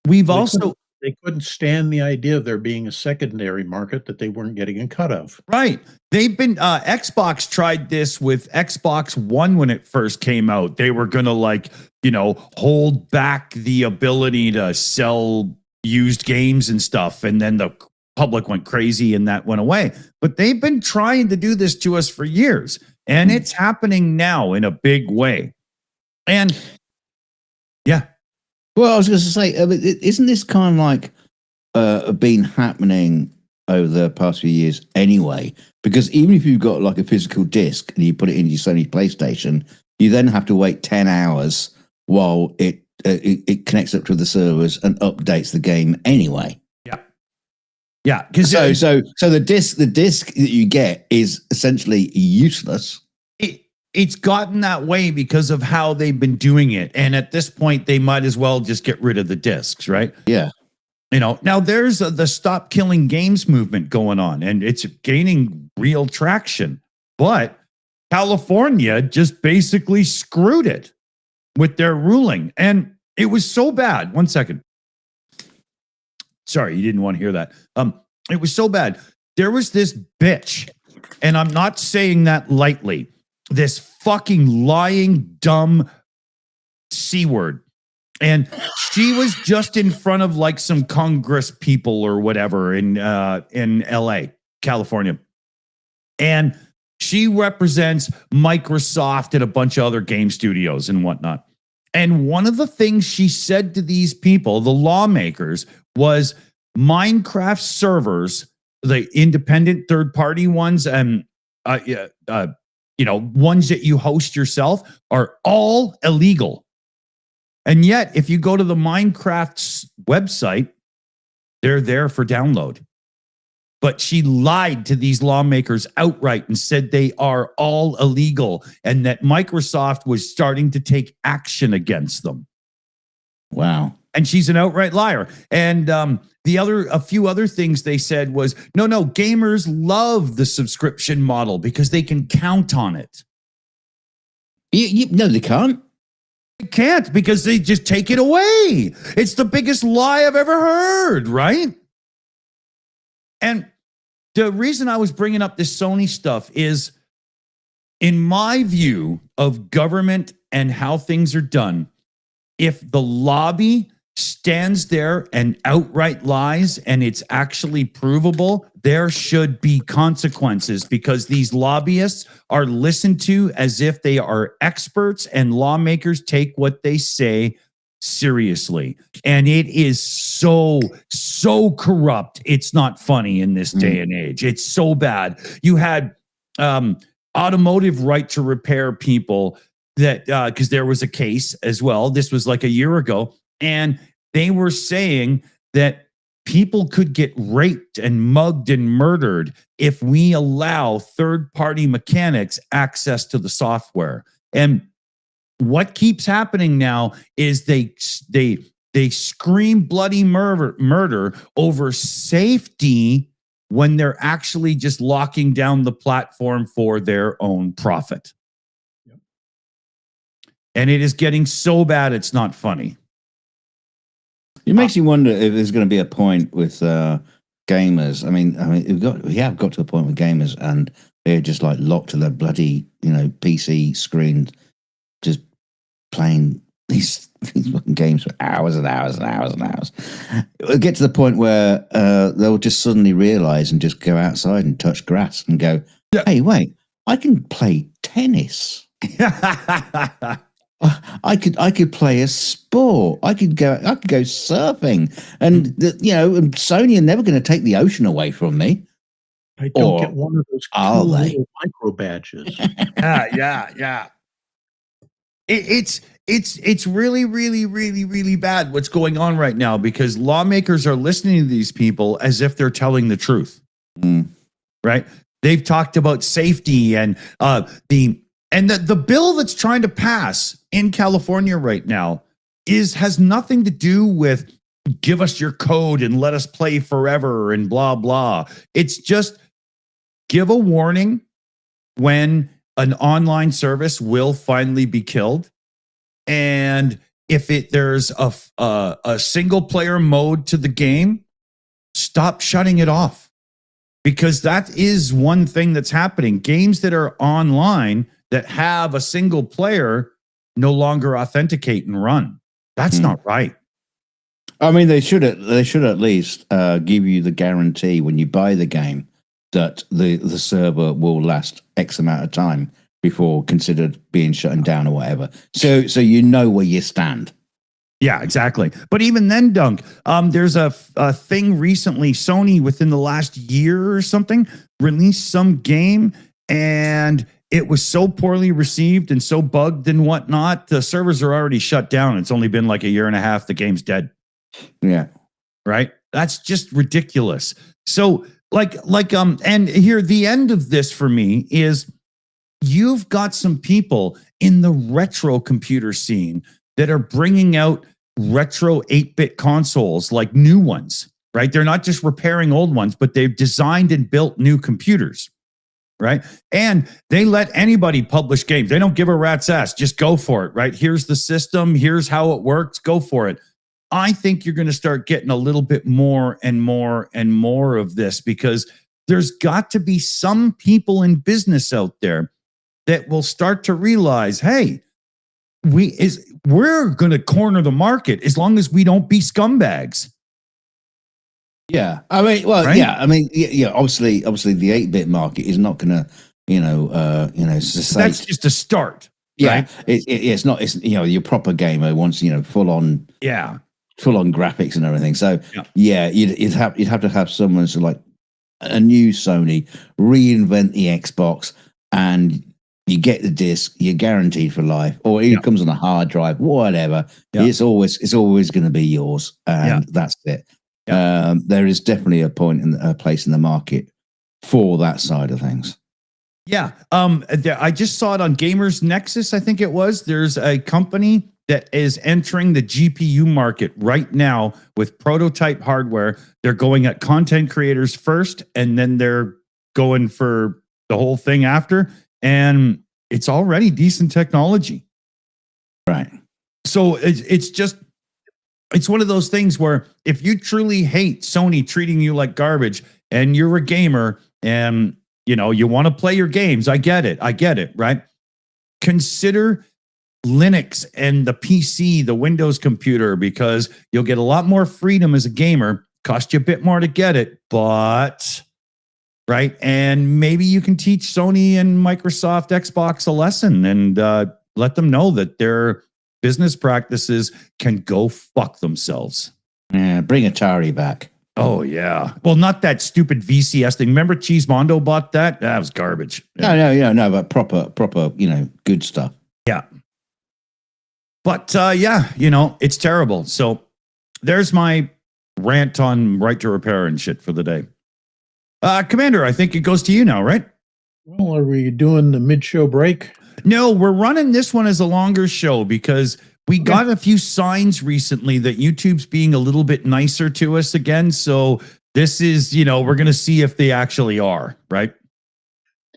B: we've
D: they couldn't stand the idea of there being a secondary market that they weren't getting a cut of.
B: Right. They've been Xbox tried this with Xbox One when it first came out. They were going to hold back the ability to sell used games and stuff. And then the public went crazy and that went away. But they've been trying to do this to us for years. And it's happening now in a big way. And yeah.
C: Well, I was going to say, isn't this kind of like been happening over the past few years anyway? Because even if you've got like a physical disc and you put it into your Sony PlayStation, you then have to wait 10 hours while it connects up to the servers and updates the game anyway.
B: Yeah, yeah. Because
C: so the disc that you get is essentially useless.
B: It's gotten that way because of how they've been doing it. And at this point, they might as well just get rid of the discs, right?
C: Yeah.
B: Now there's the stop killing games movement going on, and it's gaining real traction. But California just basically screwed it with their ruling. And it was so bad. 1 second. Sorry, you didn't want to hear that. It was so bad. There was this bitch, and I'm not saying that lightly, this fucking lying, dumb C word. And she was just in front of like some Congress people or whatever in LA, California. And she represents Microsoft and a bunch of other game studios and whatnot. And one of the things she said to these people, the lawmakers, was Minecraft servers, the independent third-party ones, and ones that you host yourself, are all illegal. And yet, if you go to the Minecraft website, they're there for download. But she lied to these lawmakers outright and said they are all illegal and that Microsoft was starting to take action against them.
C: Wow.
B: And she's an outright liar. And a few other things they said was, no, gamers love the subscription model because they can count on it.
C: No, they can't.
B: They can't, because they just take it away. It's the biggest lie I've ever heard, right? And the reason I was bringing up this Sony stuff is, in my view of government and how things are done, if the lobby stands there and outright lies and it's actually provable, there should be consequences, because these lobbyists are listened to as if they are experts, and lawmakers take what they say seriously. And it is so corrupt. It's not funny in this day and age. It's so bad. You had automotive right to repair people that, because there was a case as well. This was like a year ago. And they were saying that people could get raped and mugged and murdered if we allow third-party mechanics access to the software. And what keeps happening now is they scream bloody murder over safety when they're actually just locking down the platform for their own profit. Yep. And it is getting so bad it's not funny.
C: It makes you wonder if there's going to be a point with gamers. I mean, we have got to a point with gamers, and they're just like locked to their bloody, PC screen, just playing these fucking games for hours and hours and hours and hours. It'll get to the point where they'll just suddenly realize and just go outside and touch grass and go, hey, wait, I can play tennis. I could play a sport. I could go surfing, and Sony are never going to take the ocean away from me.
D: I don't
C: Or
D: get one of those
C: are
D: cool
C: they?
D: little micro badges.
B: Yeah. It's really, really, really, really bad what's going on right now because lawmakers are listening to these people as if they're telling the truth.
C: Mm.
B: Right? They've talked about safety and the bill that's trying to pass in California right now has nothing to do with give us your code and let us play forever and blah blah. It's just give a warning when an online service will finally be killed, and if there's a single player mode to the game, stop shutting it off. Because that is one thing that's happening. Games that are online that have a single player no longer authenticate and run. That's not right.
C: I mean, they should at least give you the guarantee when you buy the game that the server will last X amount of time before considered being shut down or whatever. So you know where you stand.
B: Yeah, exactly. But even then, Dunc, there's a thing recently, Sony within the last year or something released some game and it was so poorly received and so bugged and whatnot. The servers are already shut down. It's only been like a year and a half. The game's dead.
C: Yeah.
B: Right. That's just ridiculous. So and here, the end of this for me is you've got some people in the retro computer scene that are bringing out retro 8-bit consoles, like new ones, right? They're not just repairing old ones, but they've designed and built new computers, right? And they let anybody publish games. They don't give a rat's ass. Just go for it, right? Here's the system. Here's how it works. Go for it. I think you're going to start getting a little bit more and more and more of this because there's got to be some people in business out there that will start to realize, hey, we're going to corner the market as long as we don't be scumbags.
C: Yeah, I mean, well,
B: right?
C: yeah, I mean, yeah. Obviously, the 8-bit market is not going to,
B: That's just a start.
C: Yeah,
B: right?
C: It's not. It's your proper gamer wants full on graphics and everything. So you'd have to have someone like a new Sony reinvent the Xbox and. You get the disc, you're guaranteed for life, or it comes on a hard drive, whatever. It's always going to be yours, and that's it. There is definitely a place in the market for that side of things.
B: Yeah, I just saw it on Gamers Nexus. I think it was. There's a company that is entering the GPU market right now with prototype hardware. They're going at content creators first, and then they're going for the whole thing after. And it's already decent technology.
C: Right.
B: So it's one of those things where if you truly hate Sony treating you like garbage and you're a gamer and you want to play your games, I get it, right? Consider Linux and the PC, the Windows computer, because you'll get a lot more freedom as a gamer. Cost you a bit more to get it, but right. And maybe you can teach Sony and Microsoft Xbox a lesson and let them know that their business practices can go fuck themselves.
C: Yeah, bring Atari back.
B: Oh, yeah. Well, not that stupid VCS thing. Remember Cheesemondo bought that? That was garbage.
C: Yeah. No, but proper, good stuff.
B: Yeah. But it's terrible. So there's my rant on right to repair and shit for the day. Commander, I think it goes to you now, right?
D: Well, are we doing the mid-show break?
B: No, we're running this one as a longer show because we got a few signs recently that YouTube's being a little bit nicer to us again. So this is, we're going to see if they actually are, right?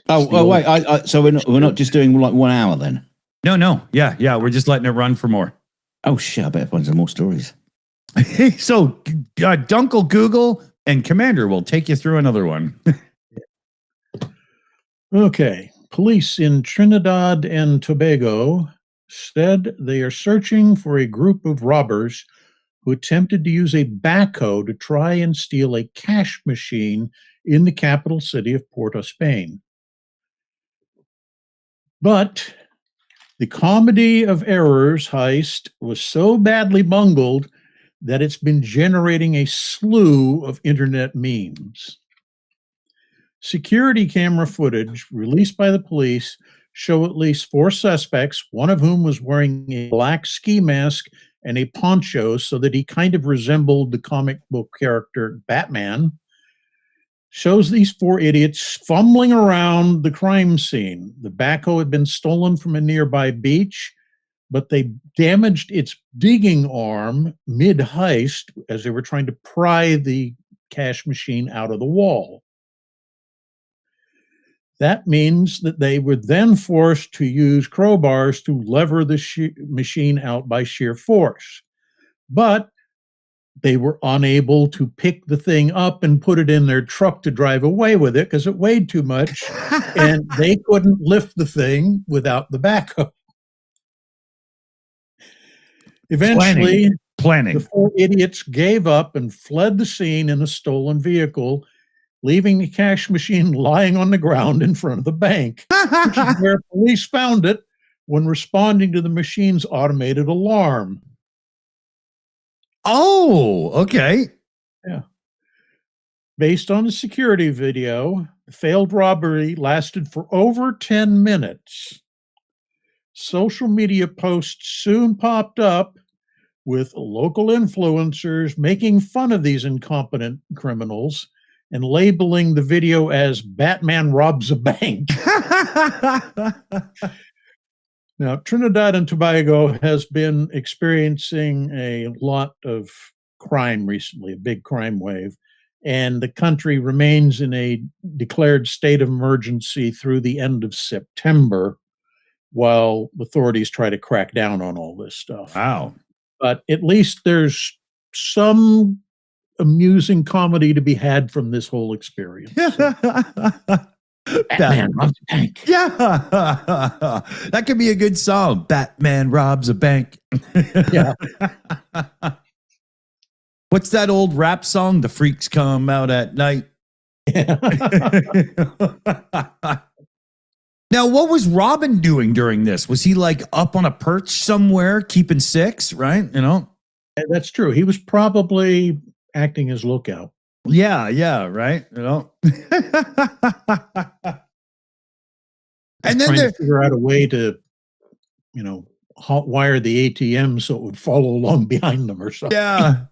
C: Wait. So we're not just doing like 1 hour then?
B: No. Yeah. We're just letting it run for more.
C: Oh, shit. I better find some more stories.
B: So Dunkle Google and Commander will take you through another one.
D: Okay. Police in Trinidad and Tobago said they are searching for a group of robbers who attempted to use a backhoe to try and steal a cash machine in the capital city of Port-au-Spain. But the comedy of errors heist was so badly bungled that it's been generating a slew of internet memes. Security camera footage released by the police show at least 4 suspects, one of whom was wearing a black ski mask and a poncho so that he kind of resembled the comic book character Batman. Shows these 4 idiots fumbling around the crime scene. The backhoe had been stolen from a nearby beach, but they damaged its digging arm mid-heist as they were trying to pry the cash machine out of the wall. That means that they were then forced to use crowbars to lever the machine out by sheer force. But they were unable to pick the thing up and put it in their truck to drive away with it because it weighed too much, and they couldn't lift the thing without the backhoe. Eventually,
B: Planning.
D: the 4 idiots gave up and fled the scene in a stolen vehicle, leaving the cash machine lying on the ground in front of the bank, which is where police found it when responding to the machine's automated alarm.
B: Oh, okay.
D: Yeah. Based on the security video, the failed robbery lasted for over 10 minutes. Social media posts soon popped up with local influencers making fun of these incompetent criminals and labeling the video as Batman robs a bank. Now, Trinidad and Tobago has been experiencing a lot of crime recently, a big crime wave, and the country remains in a declared state of emergency through the end of September while authorities try to crack down on all this stuff.
B: Wow.
D: But at least there's some amusing comedy to be had from this whole experience. So.
B: Batman
D: robs a bank.
B: Yeah. That could be a good song. Batman robs a bank.
D: Yeah.
B: What's that old rap song? The freaks come out at night.
D: Yeah.
B: Now, what was Robin doing during this? Was he like up on a perch somewhere keeping 6, right? You know?
D: That's true. He was probably acting as lookout.
B: Yeah, right. You know. And then
D: trying
B: there
D: to figure out a way to, hot wire the ATM so it would follow along behind them or something.
B: Yeah.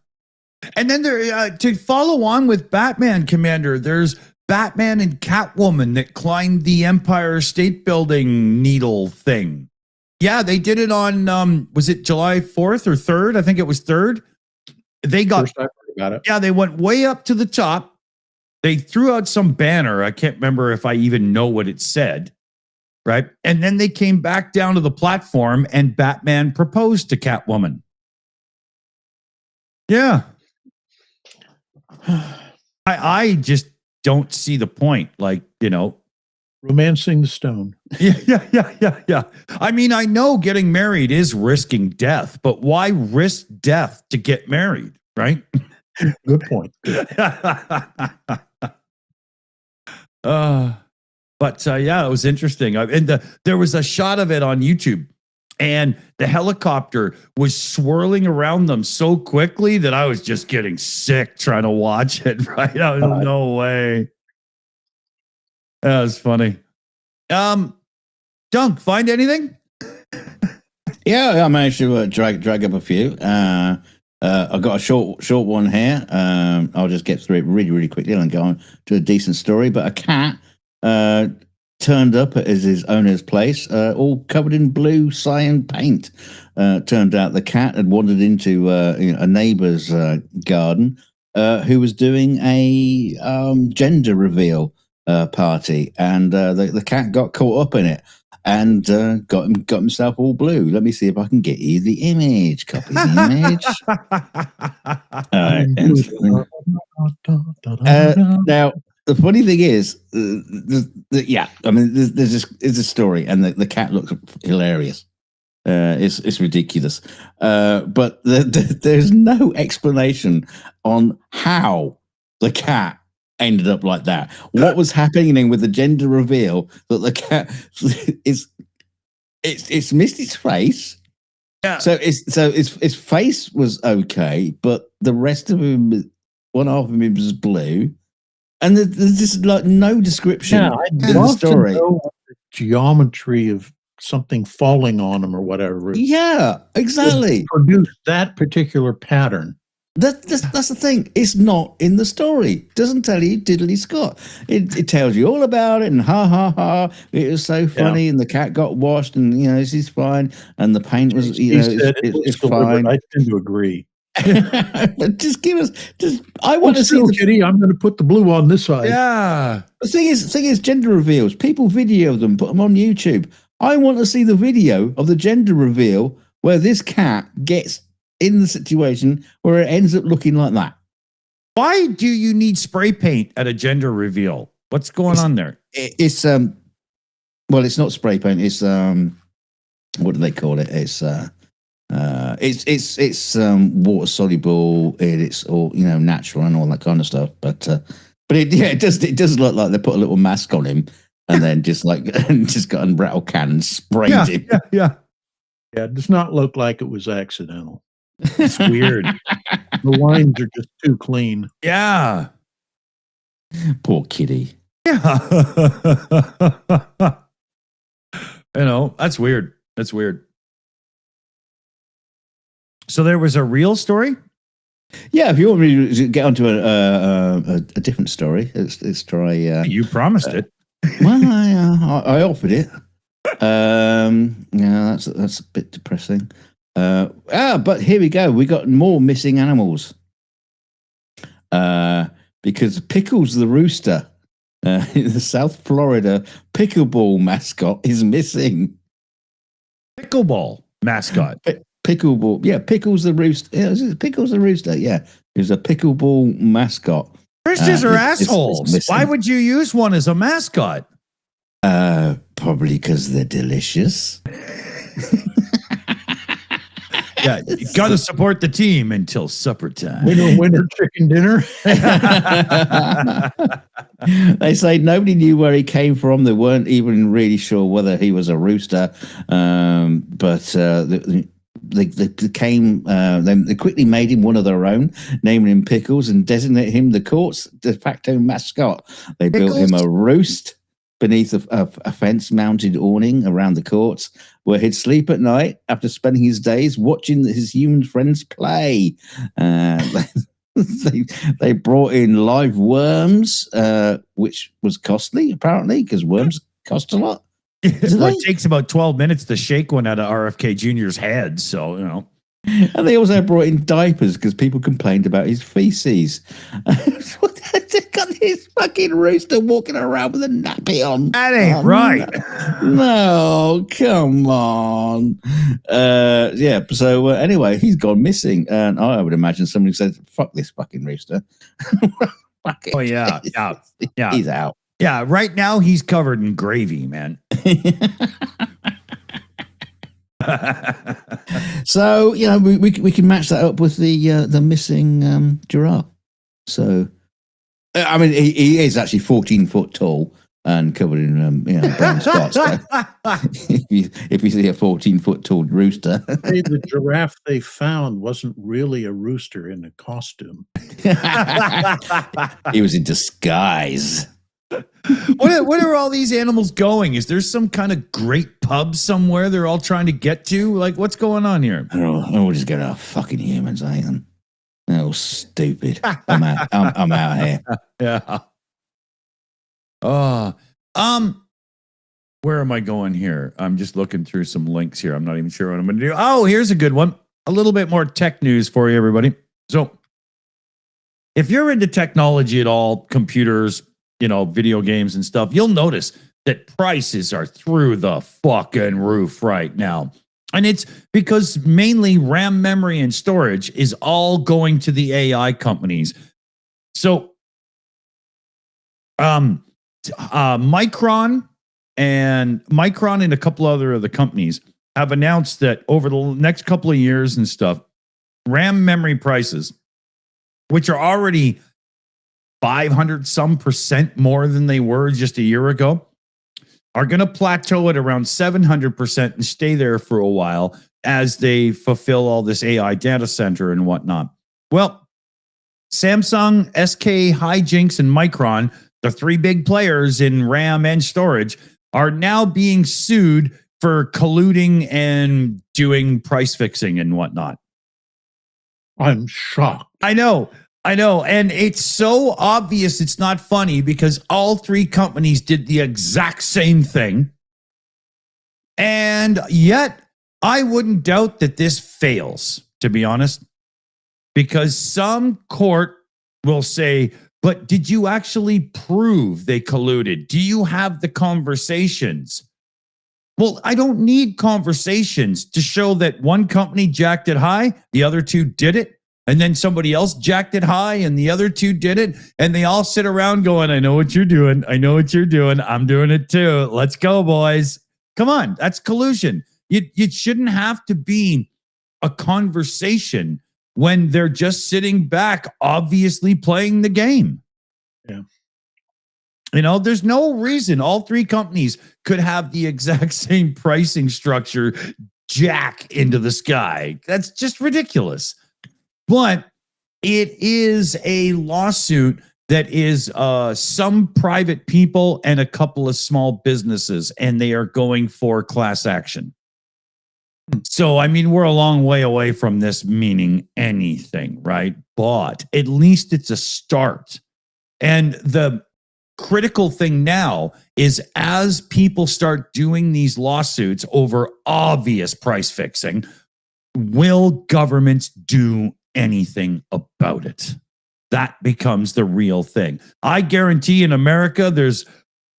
B: And then there to follow on with Batman, Commander, there's Batman and Catwoman that climbed the Empire State Building needle thing. Yeah, they did it on was it July 4th or 3rd? I think it was 3rd. They got
D: First I heard about it.
B: Yeah, they went way up to the top. They threw out some banner. I can't remember if I even know what it said. Right? And then they came back down to the platform and Batman proposed to Catwoman. Yeah. I just don't see the point. Like,
D: Romancing the Stone.
B: Yeah. I mean, I know getting married is risking death, but why risk death to get married, right?
D: Good point.
B: But yeah, it was interesting. And there was a shot of it on YouTube, and the helicopter was swirling around them so quickly that I was just getting sick trying to watch it. Right? No way. That was funny. Dunc, find anything?
C: Yeah, I managed to drag up a few. I've got a short one here. I'll just get through it really, really quickly and go on to a decent story. But a cat turned up at his owner's place, all covered in blue cyan paint. Turned out the cat had wandered into a neighbor's garden who was doing a gender reveal party, and the cat got caught up in it and got himself all blue. Let me see if I can get you the image. Copy the image. Now, the funny thing is, there's a story, and the cat looks hilarious. It's ridiculous, but there's no explanation on how the cat ended up like that. What was happening with the gender reveal that the cat it's missed its face.
B: Yeah.
C: So its face was okay, but the rest of him, one half of him was blue. and there's just like no description
D: I'd
C: in the
D: love to
C: story.
D: know the geometry of something falling on them or whatever.
C: Yeah, exactly.
D: Produce that particular pattern.
C: That's the thing. It's not in the story. It doesn't tell you diddly squat. It tells you all about it and ha ha ha. It was so funny, and the cat got washed, and this is fine, and the paint was it's fine.
D: I tend to agree.
C: But just give us I want to see the
D: kitty. I'm going to put the blue on this side.
B: Yeah.
C: The thing is, gender reveals. People video them, put them on YouTube. I want to see the video of the gender reveal where this cat gets in the situation where it ends up looking like that.
B: Why do you need spray paint at a gender reveal? What's going on there?
C: It's well, it's not spray paint. It's what do they call it? It's water soluble. It's all natural and all that kind of stuff. But it does look like they put a little mask on him and then just got a rattle can and sprayed him.
B: Yeah.
D: It does not look like it was accidental.
B: It's weird.
D: The lines are just too clean.
B: Yeah.
C: Poor kitty.
B: Yeah. That's weird. That's weird. So there was a real story?
C: Yeah, if you want me to get onto a different story, let's try.
B: You promised it.
C: Well, I offered it. Yeah, that's a bit depressing. But here we go. We got more missing animals. Because Pickles the rooster, the South Florida pickleball mascot, is missing.
B: Pickleball mascot.
C: Pickleball, yeah, Pickles the rooster. Yeah, is it Pickles the rooster? Yeah, he's a pickleball mascot.
B: Roosters are assholes. Why would you use one as a mascot?
C: Probably because they're delicious.
B: Yeah, you got to support the team until supper time.
D: Winner, chicken dinner.
C: They say nobody knew where he came from. They weren't even really sure whether he was a rooster. They quickly made him one of their own, naming him Pickles and designated him the court's de facto mascot. They built him a roost beneath a fence-mounted awning around the courts, where he'd sleep at night after spending his days watching his human friends play. They brought in live worms, which was costly, apparently, because worms cost a lot.
B: It takes about 12 minutes to shake one out of RFK Jr.'s head, so,
C: And they also brought in diapers because people complained about his feces. They've got this fucking rooster walking around with a nappy on.
B: That ain't right.
C: No, come on. So anyway, he's gone missing. And I would imagine somebody said, fuck this fucking rooster. Fuck it.
B: Oh, yeah.
C: He's out.
B: Yeah, right now he's covered in gravy, man.
C: So we can match that up with the missing giraffe. So I mean he is actually 14 foot tall and covered in brown spots. So if you see a 14-foot tall rooster,
D: The giraffe they found wasn't really a rooster in a costume.
C: he was in disguise.
B: What are all these animals going? Is there some kind of great pub somewhere they're all trying to get to? Like, what's going on here?
C: We'll just get our fucking humans, I think. They're all stupid. I'm out here.
B: Yeah. Where am I going here? I'm just looking through some links here. I'm not even sure what I'm going to do. Oh, here's a good one. A little bit more tech news for you, everybody. So, if you're into technology at all, computers, video games and stuff, you'll notice that prices are through the fucking roof right now. And it's because mainly RAM memory and storage is all going to the AI companies. So, Micron and a couple other companies have announced that over the next couple of years and stuff, RAM memory prices, which are already 500% more than they were just a year ago, are going to plateau at around 700% and stay there for a while as they fulfill all this AI data center and whatnot. Well, Samsung, SK Hynix, and Micron, the three big players in RAM and storage, are now being sued for colluding and doing price fixing and whatnot.
D: I'm shocked.
B: I know. And it's so obvious it's not funny because all three companies did the exact same thing. And yet, I wouldn't doubt that this fails, to be honest, because some court will say, but did you actually prove they colluded? Do you have the conversations? Well, I don't need conversations to show that one company jacked it high, the other two did it, and then somebody else jacked it high and the other two did it, and they all sit around going, I know what you're doing. I know what you're doing. I'm doing it too. Let's go, boys. Come on, that's collusion. It shouldn't have to be a conversation when they're just sitting back, obviously playing the game.
D: Yeah.
B: You know, there's no reason all three companies could have the exact same pricing structure jack into the sky. That's just ridiculous. But it is a lawsuit that is some private people and a couple of small businesses, and they are going for class action. So, I mean, we're a long way away from this meaning anything, right? But at least it's a start. And the critical thing now is as people start doing these lawsuits over obvious price fixing, will governments do anything about it? That becomes the real thing. I guarantee in America, there's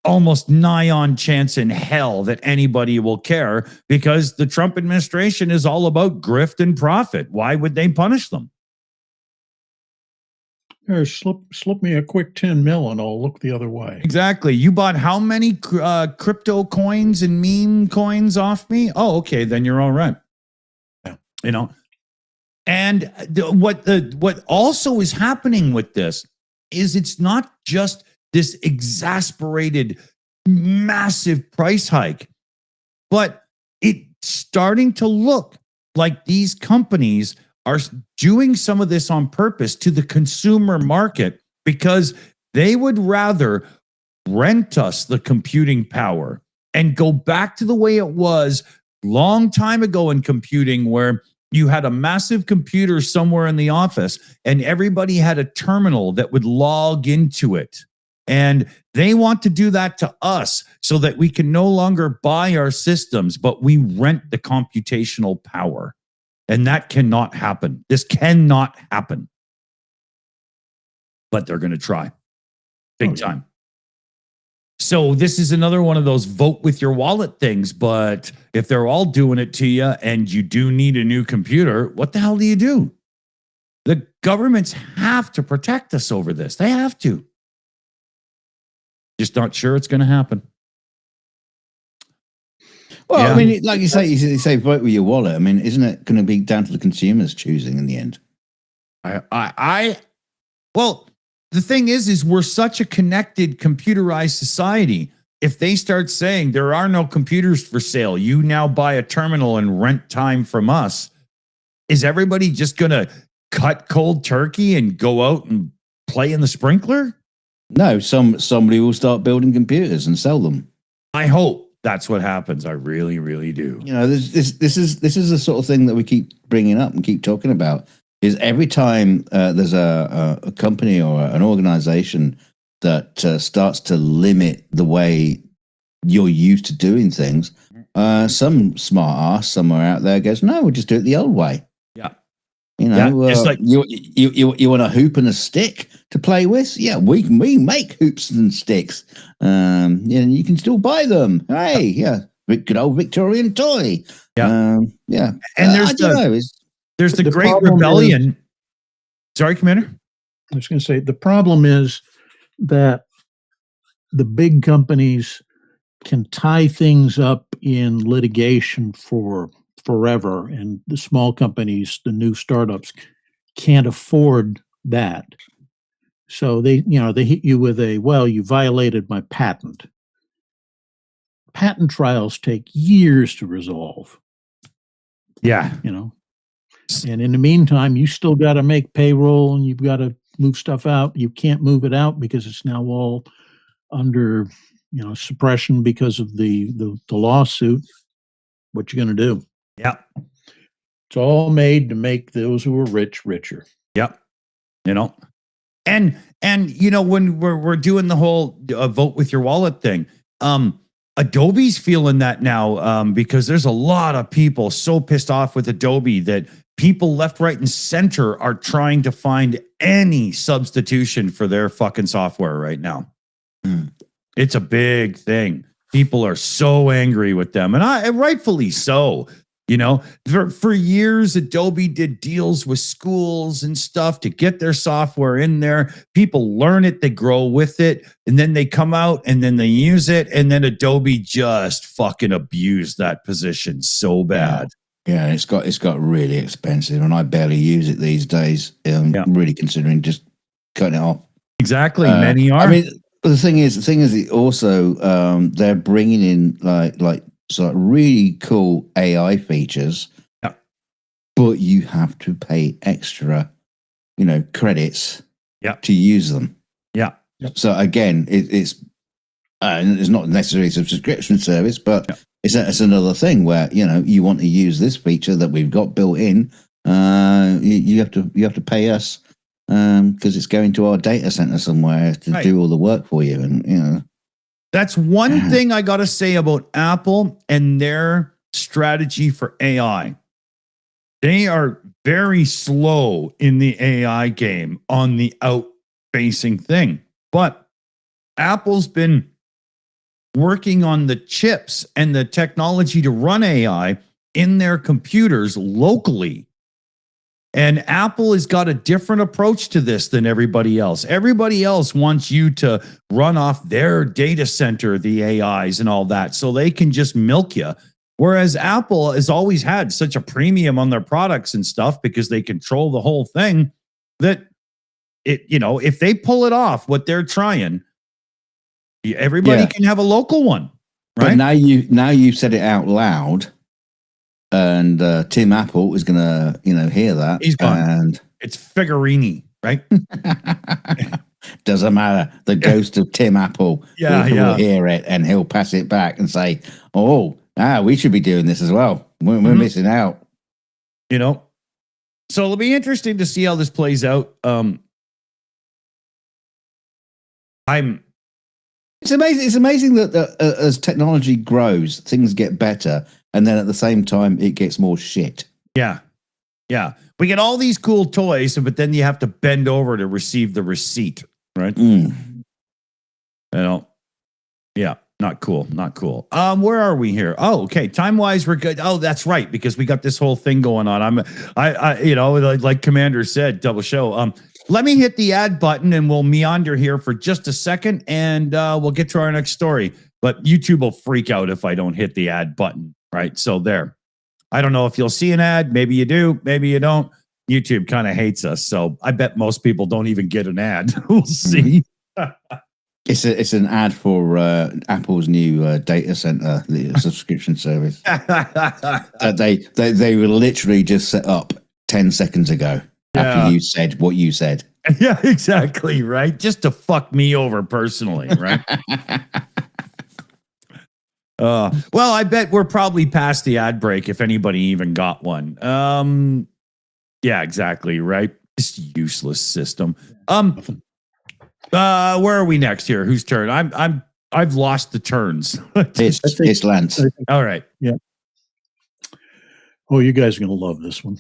B: almost nigh on chance in hell that anybody will care because the Trump administration is all about grift and profit. Why would they punish them?
D: Here, slip me a quick 10 mil and I'll look the other way.
B: Exactly. You bought how many crypto coins and meme coins off me? Oh, okay. Then you're all right.
D: Yeah.
B: You know, and what also is happening with this is it's not just this exasperated, massive price hike, but it's starting to look like these companies are doing some of this on purpose to the consumer market because they would rather rent us the computing power and go back to the way it was long time ago in computing, where you had a massive computer somewhere in the office and everybody had a terminal that would log into it. And they want to do that to us so that we can no longer buy our systems, but we rent the computational power. And that cannot happen. This cannot happen. But they're going to try big time. So this is another one of those vote with your wallet things. But if they're all doing it to you and you do need a new computer, what the hell do you do? The governments have to protect us over this. They have to. Just not sure it's going to happen.
C: Well,
B: Yeah.
C: I mean, like you say, vote with your wallet. I mean, isn't it going to be down to the consumers choosing in the end?
B: Well, the thing is we're such a connected, computerized society. If they start saying there are no computers for sale, you now buy a terminal and rent time from us, is everybody just going to cut cold turkey and go out and play in the sprinkler?
C: No, somebody will start building computers and sell them.
B: I hope that's what happens. I really, really do.
C: You know, this is the sort of thing that we keep bringing up and keep talking about. Is every time there's a company or an organization that starts to limit the way you're used to doing things, some smart ass somewhere out there goes, "No, we'll just do it the old way."
B: Yeah.
C: You know,
B: it's like
C: you want a hoop and a stick to play with? Yeah, we make hoops and sticks. You can still buy them. Hey, yeah, good old Victorian toy.
B: Yeah,
C: yeah.
B: And there's the Great Rebellion. Sorry, Commander.
D: I was going to say the problem is that the big companies can tie things up in litigation for forever, and the small companies, the new startups, can't afford that. So they hit you with you violated my patent. Patent trials take years to resolve.
B: Yeah.
D: And in the meantime, you still got to make payroll and you've got to move stuff out. You can't move it out because it's now all under, suppression because of the lawsuit. What you going to do?
B: Yep.
D: It's all made to make those who are rich richer.
B: Yep. And when we're doing the whole vote with your wallet thing, Adobe's feeling that now because there's a lot of people so pissed off with Adobe that people left, right, and center are trying to find any substitution for their fucking software right now. It's a big thing. People are so angry with them, and rightfully so. For years, Adobe did deals with schools and stuff to get their software in there. People learn it, they grow with it, and then they come out and then they use it. And then Adobe just fucking abused that position so bad.
C: Yeah, it's got really expensive, and I barely use it these days. I'm really considering just cutting it off.
B: Exactly, many are.
C: I mean, the thing is, it also they're bringing in like really cool AI features, but you have to pay extra, credits, to use them.
B: Yeah.
C: So again, it's not necessarily a subscription service, but it's another thing where you want to use this feature that we've got built in. You have to pay us because it's going to our data center somewhere to do all the work for you, and
B: That's one thing I got to say about Apple and their strategy for AI. They are very slow in the AI game on the out-facing thing. But Apple's been working on the chips and the technology to run AI in their computers locally. And Apple has got a different approach to this than everybody else. Everybody else wants you to run off their data center, the AIs and all that, so they can just milk you. Whereas Apple has always had such a premium on their products and stuff because they control the whole thing that if they pull it off, what they're trying, everybody can have a local one. Right?
C: But now you've said it out loud. And Tim Apple is going to, hear that.
B: He's gone.
C: And
B: it's Figurini, right?
C: Doesn't matter. The ghost of Tim Apple will hear it, and he'll pass it back and say, we should be doing this as well. We're missing out.
B: So it'll be interesting to see how this plays out.
C: It's amazing that as technology grows, things get better. And then at the same time, it gets more shit.
B: Yeah. We get all these cool toys, but then you have to bend over to receive the receipt, right? Yeah, not cool. Where are we here? Oh, okay. Time-wise, we're good. Oh, that's right, because we got this whole thing going on. Like Commander said, double show. Let me hit the ad button, and we'll meander here for just a second, and we'll get to our next story. But YouTube will freak out if I don't hit the ad button. Right. So there. I don't know if you'll see an ad. Maybe you do. Maybe you don't. YouTube kind of hates us. So I bet most people don't even get an ad. We'll see.
C: It's an ad for Apple's new data center, the subscription service. They were literally just set up 10 seconds ago after you said what you said.
B: Yeah, exactly. Right. Just to fuck me over personally. Right. Well, I bet we're probably past the ad break if anybody even got one. Yeah, exactly. Right. This useless system. Where are we next here? Whose turn? I've lost the turns.
C: It's Lance.
B: All right.
D: Yeah. Oh, you guys are going to love this one.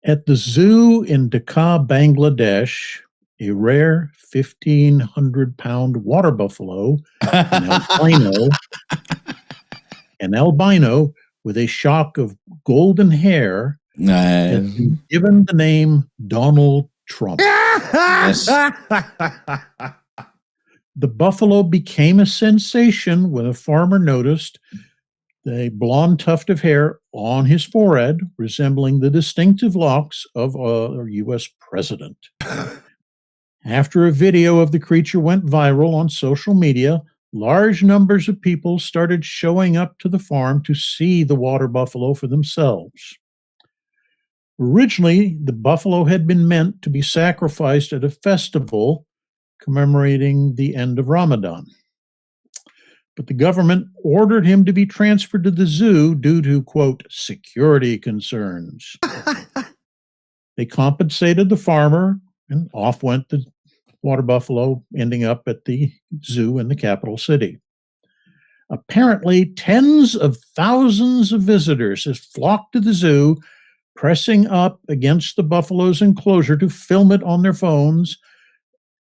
D: At the zoo in Dhaka, Bangladesh, a rare 1,500-pound water buffalo, an albino with a shock of golden hair, has been given the name Donald Trump.
C: Yes.
D: The buffalo became a sensation when a farmer noticed the blonde tuft of hair on his forehead, resembling the distinctive locks of a U.S. president. After a video of the creature went viral on social media, large numbers of people started showing up to the farm to see the water buffalo for themselves. Originally, the buffalo had been meant to be sacrificed at a festival commemorating the end of Ramadan. But the government ordered him to be transferred to the zoo due to, quote, security concerns. They compensated the farmer, and off went the water buffalo, ending up at the zoo in the capital city. Apparently, tens of thousands of visitors have flocked to the zoo, pressing up against the buffalo's enclosure to film it on their phones,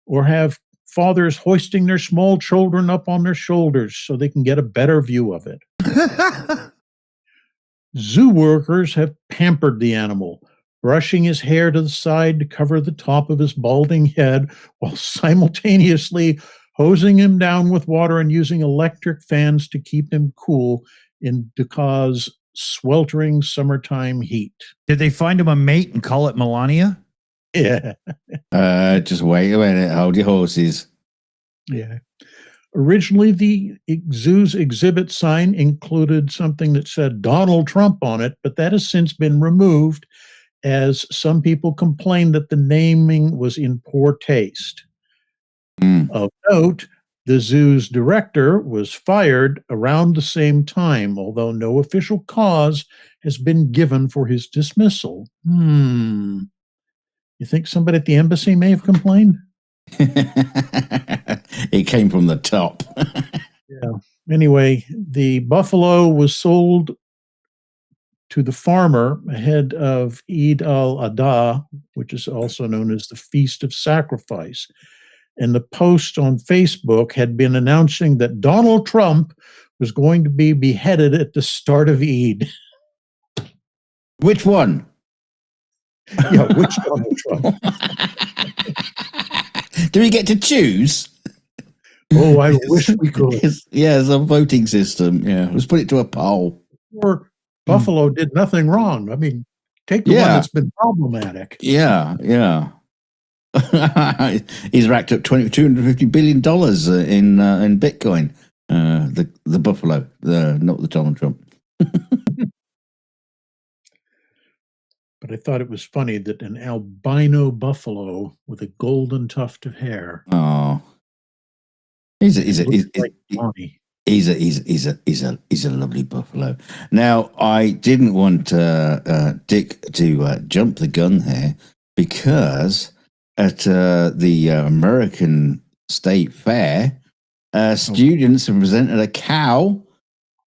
D: or have fathers hoisting their small children up on their shoulders so they can get a better view of it. Zoo workers have pampered the animal, brushing his hair to the side to cover the top of his balding head while simultaneously hosing him down with water and using electric fans to keep him cool in Dakar's sweltering summertime heat.
B: Did they find him a mate and call it Melania?
D: Yeah.
C: Just wait a minute. Hold your horses.
D: Yeah. Originally, the zoo's exhibit sign included something that said Donald Trump on it, but that has since been removed as some people complained that the naming was in poor taste. Of note, the zoo's director was fired around the same time, although no official cause has been given for his dismissal. You think somebody at the embassy may have complained?
C: It came from the top.
D: Yeah. Anyway, the buffalo was sold to the farmer ahead of Eid al-Adha, which is also known as the Feast of Sacrifice. And the post on Facebook had been announcing that Donald Trump was going to be beheaded at the start of Eid.
C: Which one?
D: Yeah, which Donald Trump?
C: Do we get to choose?
D: Oh, I wish we could.
C: Yeah, it's a voting system. Yeah, let's put it to a poll.
D: Or Buffalo did nothing wrong. I mean, take the one that's been problematic.
C: Yeah. He's racked up $250 billion in Bitcoin. The Buffalo, not the Donald Trump.
D: But I thought it was funny that an albino buffalo with a golden tuft of hair.
C: Oh, he's a lovely buffalo. Now, I didn't want Dick to jump the gun here because at the American State Fair, students have presented a cow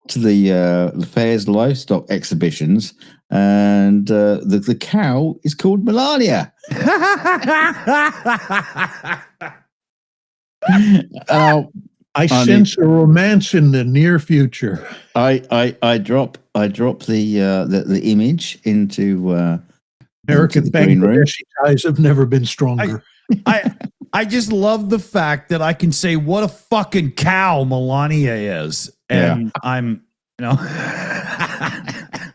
C: to the fair's livestock exhibitions, and the cow is called Melania.
D: I sense a romance in the near future.
C: I drop the image into
D: American Bangladeshi ties have never been stronger.
B: I just love the fact that I can say what a fucking cow Melania is, and I'm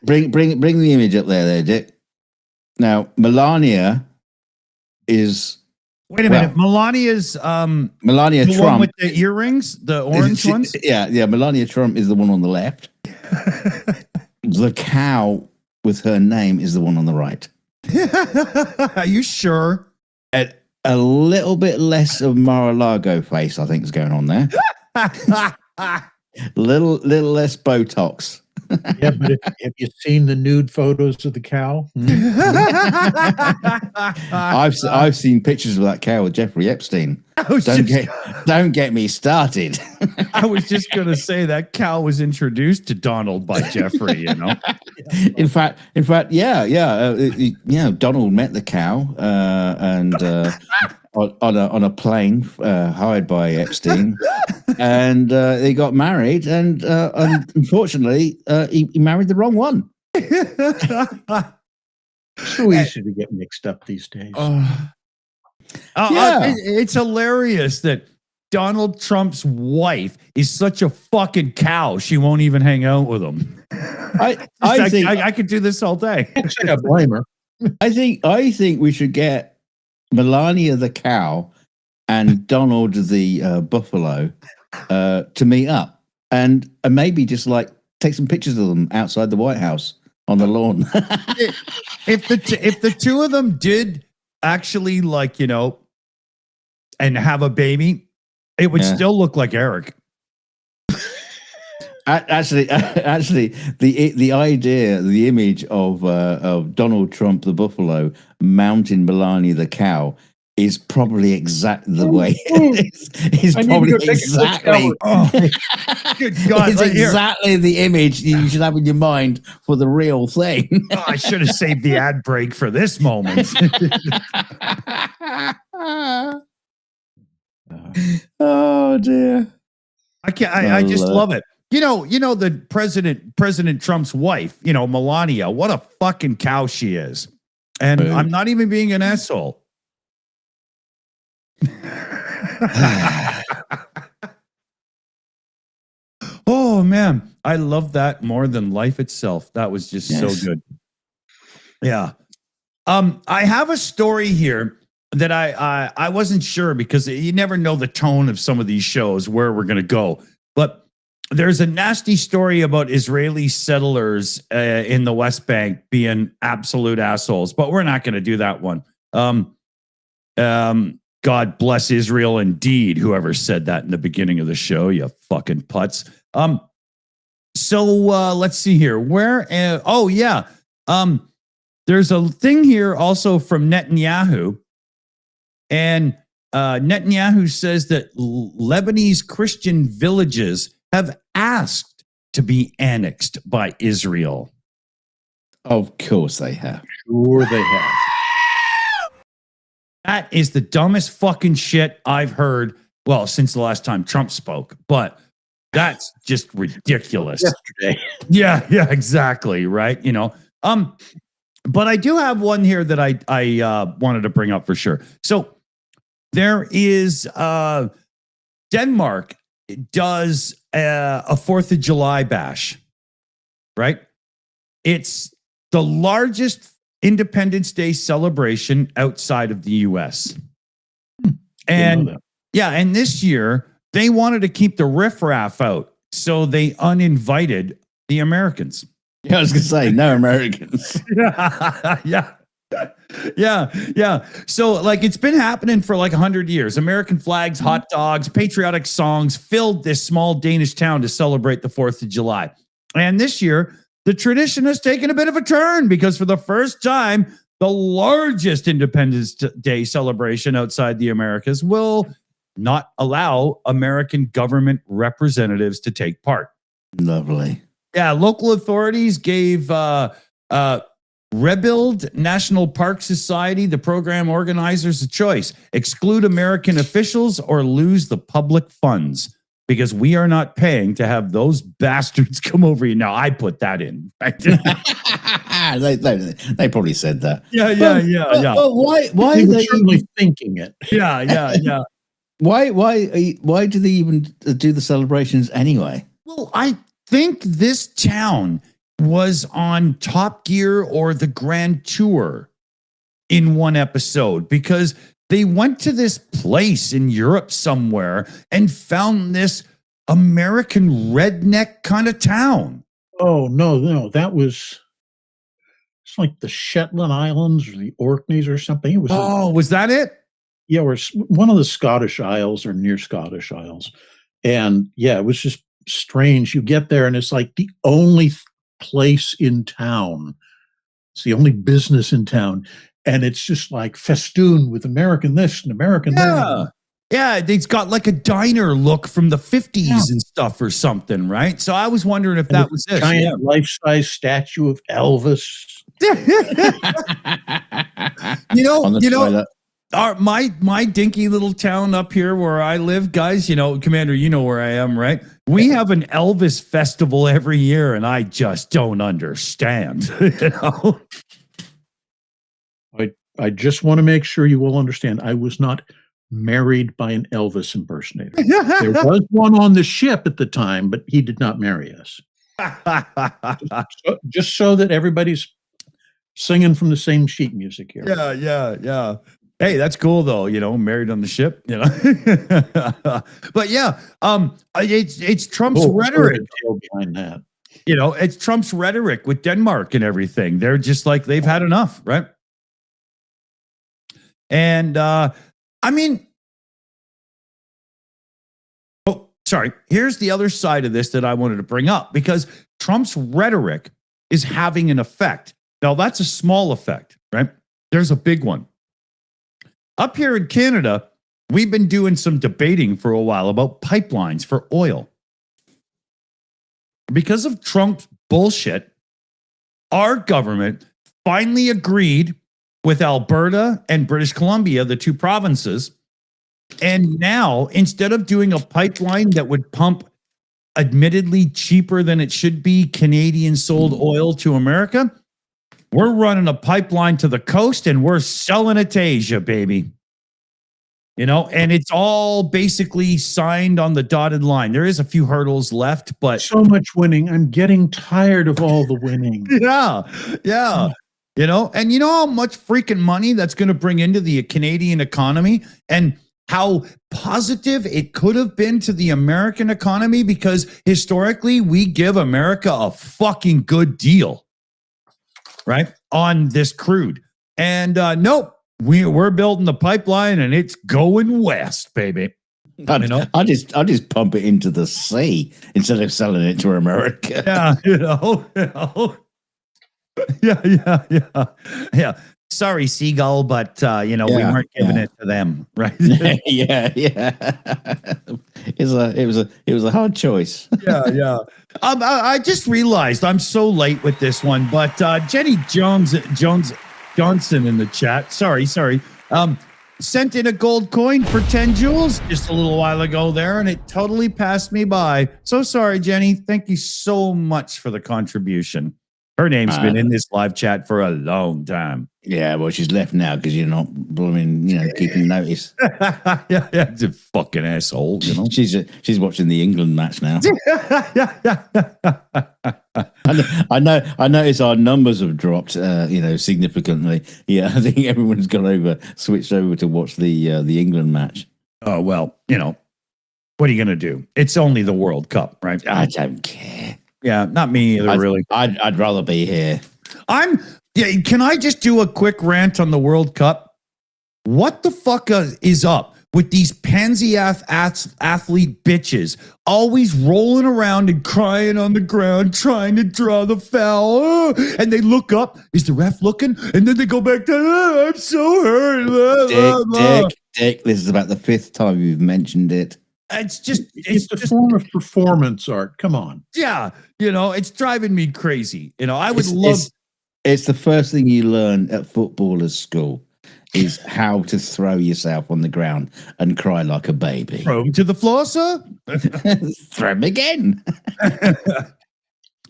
C: bring the image up there, Dick. Now Melania is.
B: Wait a minute, Melania's
C: Melania
B: the
C: Trump
B: one with the earrings, the orange ones.
C: Yeah, Melania Trump is the one on the left. The cow with her name is the one on the right.
B: Are you sure?
C: A little bit less of Mar-a-Lago face, I think, is going on there. little less Botox.
D: Yeah, but have you seen the nude photos of the cow?
C: I've seen pictures of that cow with Jeffrey Epstein. Don't get me started.
B: I was just going to say that cow was introduced to Donald by Jeffrey.
C: In fact, Donald met the cow and on a plane hired by Epstein, and they got married. And unfortunately, he married the wrong one.
D: So easy to get mixed up these days.
B: It's hilarious that Donald Trump's wife is such a fucking cow. She won't even hang out with him. I think I could do this all day.
D: I blame her.
C: I think we should get Melania the cow and Donald the buffalo to meet up and maybe just like take some pictures of them outside the White House on the lawn.
B: If the two of them did actually, like, and have a baby, it would still look like Eric.
C: Actually, the idea, the image of Donald Trump, the buffalo, mounting Melania, the cow, is probably exactly the way. It's probably exactly.
B: Good God!
C: It's exactly the image you should have in your mind for the real thing.
B: Oh, I should have saved the ad break for this moment.
C: Oh dear!
B: I can't. I just love it. The President Trump's wife, Melania, what a fucking cow she is. And I'm not even being an asshole. Oh man, I love that more than life itself. That was just so good. Yeah. I have a story here that I wasn't sure, because you never know the tone of some of these shows where we're going to go. But there's a nasty story about Israeli settlers in the West Bank being absolute assholes, but we're not going to do that one. God bless Israel indeed, whoever said that in the beginning of the show, you fucking putz. So let's see here. There's a thing here also from Netanyahu. And Netanyahu says that Lebanese Christian villages have asked to be annexed by Israel.
C: Of course they have.
D: Sure they have.
B: That is the dumbest fucking shit I've heard, well, since the last time Trump spoke. But that's just ridiculous.
D: Yesterday.
B: Yeah, exactly, right? But I do have one here that I wanted to bring up for sure. So there is Denmark does a 4th of July bash, right? It's the largest Independence Day celebration outside of the U.S. And this year they wanted to keep the riffraff out, so they uninvited the Americans.
C: Yeah, I was going to say, no Americans.
B: Yeah. So, like, it's been happening for like 100 years. American flags, hot dogs, patriotic songs filled this small Danish town to celebrate the 4th of July. And this year, the tradition has taken a bit of a turn, because for the first time, the largest Independence Day celebration outside the Americas will not allow American government representatives to take part.
C: Lovely.
B: Yeah, local authorities gave Rebuild National Park Society, the program organizers, a choice: exclude American officials or lose the public funds, because we are not paying to have those bastards come over here. Now, I put that in. Right?
C: they probably said that.
B: Yeah.
C: But why
D: They
C: are
D: were
C: they
D: certainly thinking it.
B: Yeah.
C: Why do they even do the celebrations anyway?
B: Well, I think this town was on Top Gear or the Grand Tour in one episode, because they went to this place in Europe somewhere and found this American redneck kind of town.
D: Oh, no. It's like the Shetland Islands or the Orkneys or something. It was
B: was that it?
D: Yeah, or one of the Scottish Isles or near Scottish Isles. And yeah, it was just strange. You get there and it's like the only place in town. It's the only business in town. And it's just like festooned with American this and American that.
B: Yeah, it's got like a diner look from the 50s and stuff or something, right? So I was wondering if that was it.
D: Giant life-size statue of Elvis.
B: My dinky little town up here where I live, guys, Commander, you know where I am, right? We have an Elvis festival every year, and I just don't understand.
D: I just want to make sure you will understand. I was not married by an Elvis impersonator. There was one on the ship at the time, but he did not marry us. just so that everybody's singing from the same sheet music here.
B: Yeah. Hey, that's cool though, married on the ship, But yeah, it's Trump's rhetoric
D: behind that.
B: It's Trump's rhetoric with Denmark and everything. They're just like, they've had enough, right? And sorry, here's the other side of this that I wanted to bring up, because Trump's rhetoric is having an effect. Now, that's a small effect, right? There's a big one. Up here in Canada, we've been doing some debating for a while about pipelines for oil. Because of Trump's bullshit, our government finally agreed with Alberta and British Columbia, the two provinces. And now, instead of doing a pipeline that would pump admittedly cheaper than it should be Canadian sold oil to America, we're running a pipeline to the coast and we're selling it to Asia, baby. And it's all basically signed on the dotted line. There is a few hurdles left, but
D: so much winning. I'm getting tired of all the winning.
B: Yeah. And you know how much freaking money that's going to bring into the Canadian economy, and how positive it could have been to the American economy, because historically we give America a fucking good deal, right, on this crude. And nope, we're building the pipeline and it's going west, baby.
C: I just pump it into the sea instead of selling it to America.
B: Yeah. Sorry, Seagull, but we weren't giving it to them, right?
C: yeah. It was a hard choice.
B: Yeah. I just realized I'm so late with this one, but Jenny Johnson in the chat. Sorry. Sent in a gold coin for 10 joules just a little while ago there, and it totally passed me by. So sorry, Jenny. Thank you so much for the contribution. Her name's been in this live chat for a long time.
C: Yeah, well, she's left now because you're not keeping notice.
B: yeah, it's a fucking asshole.
C: She's watching the England match now. I notice our numbers have dropped, significantly. Yeah, I think everyone's switched over to watch the England match.
B: Oh well, what are you gonna do? It's only the World Cup, right?
C: I don't care.
B: Yeah, not me either. Really,
C: I'd rather be here.
B: Can I just do a quick rant on the World Cup? What the fuck is up with these pansy athlete bitches always rolling around and crying on the ground, trying to draw the foul? And they look up, is the ref looking? And then they go back to, I'm so hurt.
C: Dick, this is about the 5th time you've mentioned it.
B: It's
D: a form of performance art. Come on.
B: Yeah. It's driving me crazy. I would love.
C: It's the first thing you learn at footballers' school is how to throw yourself on the ground and cry like a baby.
B: Throw him to the floor, sir.
C: Throw him again.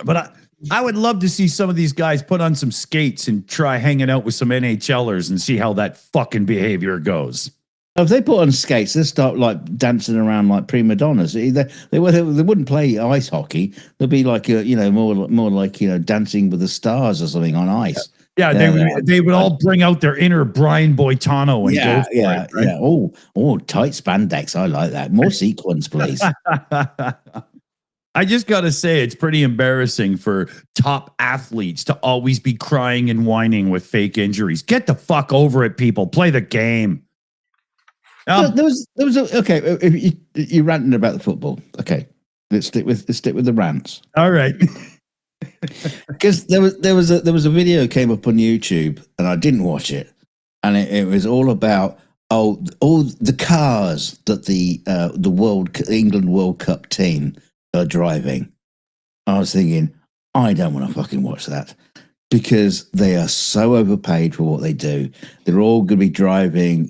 B: But I would love to see some of these guys put on some skates and try hanging out with some NHLers and see how that fucking behavior goes.
C: If they put on skates, they start like dancing around like prima donnas. They wouldn't play ice hockey. They'll be like more like Dancing with the Stars or something on ice.
B: Yeah, they would all bring out their inner Brian Boitano and go for it, right?
C: Yeah. Oh, tight spandex. I like that. More sequins, please.
B: I just got to say, it's pretty embarrassing for top athletes to always be crying and whining with fake injuries. Get the fuck over it, people. Play the game.
C: There was okay. If you're ranting about the football, okay. Let's stick with the rants.
B: All right.
C: Because there was a video came up on YouTube and I didn't watch it, and it was all about all the cars that the England World Cup team are driving. I was thinking, I don't want to fucking watch that, because they are so overpaid for what they do. They're all going to be driving,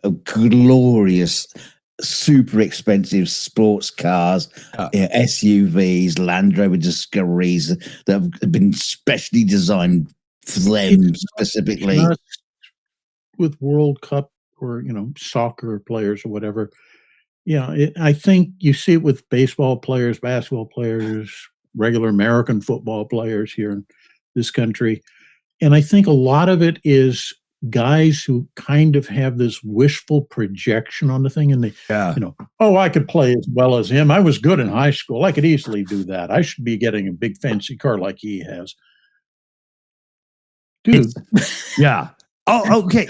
C: a glorious, super expensive sports cars, SUVs, Land Rover Discoveries that have been specially designed for them specifically.
D: With World Cup or, soccer players or whatever. Yeah, I think you see it with baseball players, basketball players, regular American football players here in this country. And I think a lot of it is guys who kind of have this wishful projection on the thing, and they, oh, I could play as well as him. I was good in high school. I could easily do that. I should be getting a big fancy car like he has. Dude.
B: Yeah. Oh, okay.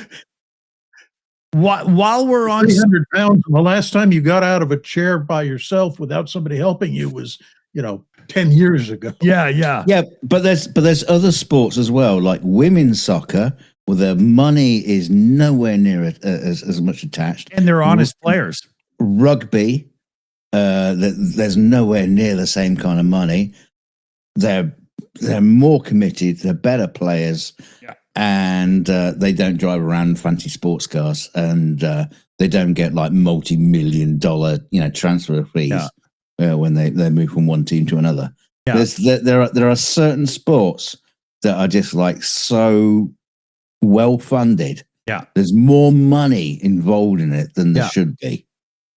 B: While we're on
D: 300 pounds, the last time you got out of a chair by yourself without somebody helping you was, 10 years ago.
B: Yeah.
C: But there's other sports as well, like women's soccer, where the money is nowhere near it, as much attached,
B: and they're honest players.
C: Rugby, there's nowhere near the same kind of money. They're more committed. They're better players.
B: Yeah.
C: And they don't drive around fancy sports cars, and they don't get like multi-million-dollar, transfer fees when they move from one team to another. Yeah. There are certain sports that are just like so well funded.
B: Yeah,
C: there's more money involved in it than there should be.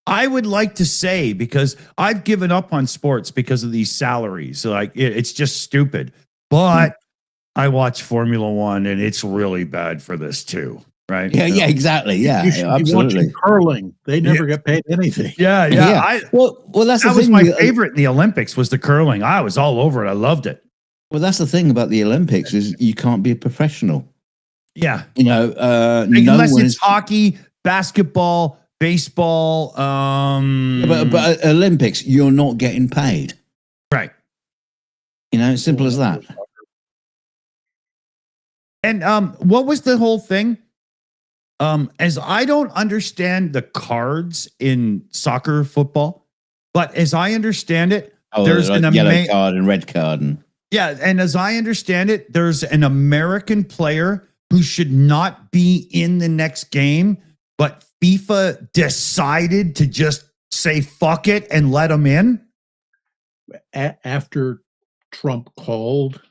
B: I would like to say, because I've given up on sports because of these salaries. Like it's just stupid, but. I watch Formula One, and it's really bad for this too, right?
C: Yeah, exactly. Yeah,
D: you should be watching curling. They never get paid anything.
B: Yeah.
C: Well, that's the thing.
B: That was my favorite in the Olympics was the curling. I was all over it. I loved it.
C: Well, that's the thing about the Olympics is you can't be a professional.
B: Yeah,
C: unless
B: it's hockey, basketball, baseball.
C: But Olympics, you're not getting paid.
B: Right.
C: It's simple as that.
B: And what was the whole thing? As I don't understand the cards in soccer, football, but as I understand it, there's
C: like
B: an
C: yellow card and red card,
B: and as I understand it, there's an American player who should not be in the next game, but FIFA decided to just say fuck it and let him in
D: after Trump called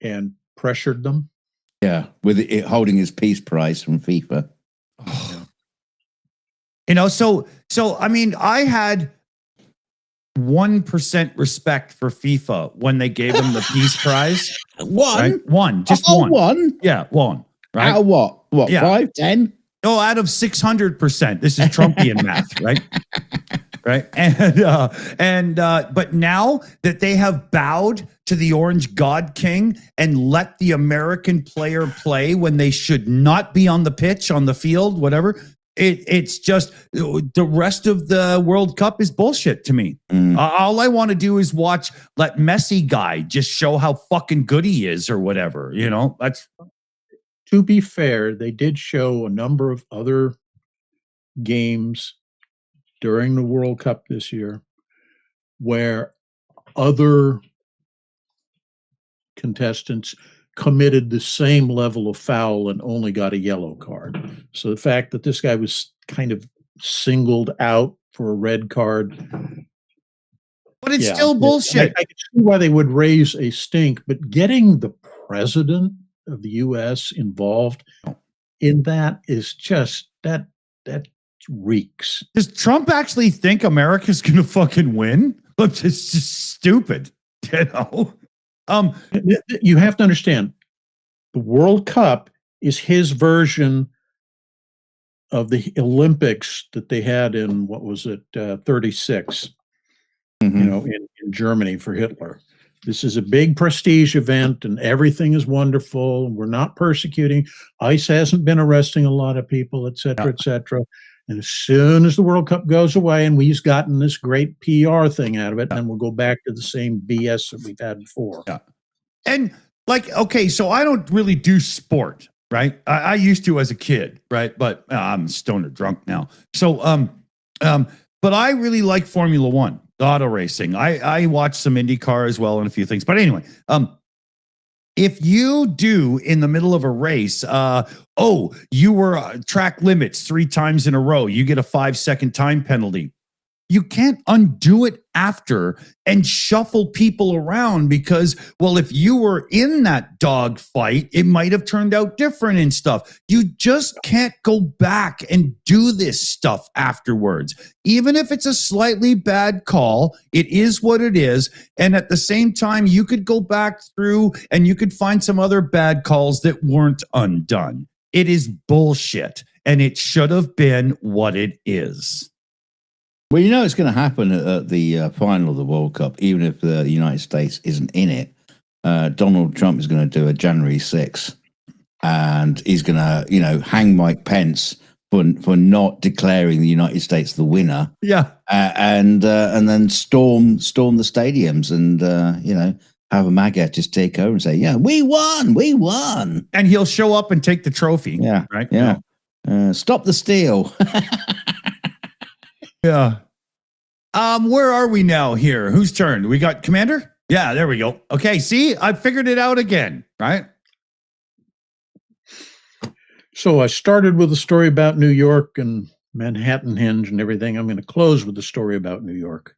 D: and pressured them.
C: Yeah, with it holding his peace prize from FIFA.
B: So I mean, I had 1% respect for FIFA when they gave him the peace prize.
C: One,
B: just one.
C: One?
B: Yeah, one. Right?
C: Out of what? What? Yeah. 5, 10?
B: No, out of 600%. This is Trumpian math, right? Right. But now that they have bowed to the Orange God King and let the American player play when they should not be on the pitch, on the field, whatever, it's just the rest of the World Cup is bullshit to me. All I want to do is let Messi guy just show how fucking good he is or whatever. That's.
D: To be fair, they did show a number of other games during the World Cup this year where other contestants committed the same level of foul and only got a yellow card. So the fact that this guy was kind of singled out for a red card.
B: But it's still bullshit.
D: I can see why they would raise a stink, but getting the president of the U.S. involved in that is just that reeks.
B: Does Trump actually think America's going to fucking win? It's just stupid,
D: You have to understand, the World Cup is his version of the Olympics that they had in, 36, in Germany for Hitler. This is a big prestige event and everything is wonderful. We're not persecuting. ICE hasn't been arresting a lot of people, et cetera, et cetera. And as soon as the World Cup goes away and we've gotten this great PR thing out of it, then we'll go back to the same BS that we've had before.
B: Yeah. And so I don't really do sport, right? I used to as a kid, right? But I'm stoned or drunk now. So, but I really like Formula One, the auto racing. I watch some IndyCar as well and a few things. But anyway, if you do in the middle of a race, you were track limits 3 times in a row, you get a 5-second time penalty. You can't undo it after and shuffle people around because, if you were in that dog fight, it might have turned out different and stuff. You just can't go back and do this stuff afterwards. Even if it's a slightly bad call, it is what it is. And at the same time, you could go back through and you could find some other bad calls that weren't undone. It is bullshit, and it should have been what it is.
C: Well, you know it's going to happen at the final of the World Cup, even if the United States isn't in it. Donald Trump is going to do a January 6th, and he's going to, hang Mike Pence for not declaring the United States the winner.
B: Yeah,
C: and then storm the stadiums and have a MAGA just take over and say, yeah, we won,
B: and he'll show up and take the trophy.
C: Yeah,
B: right.
C: Yeah, stop the steal.
B: Yeah. Where are we now here? Whose turn? We got Commander? Yeah, there we go. Okay, see, I figured it out again, right?
D: So I started with a story about New York and Manhattan Henge and everything. I'm going to close with a story about New York.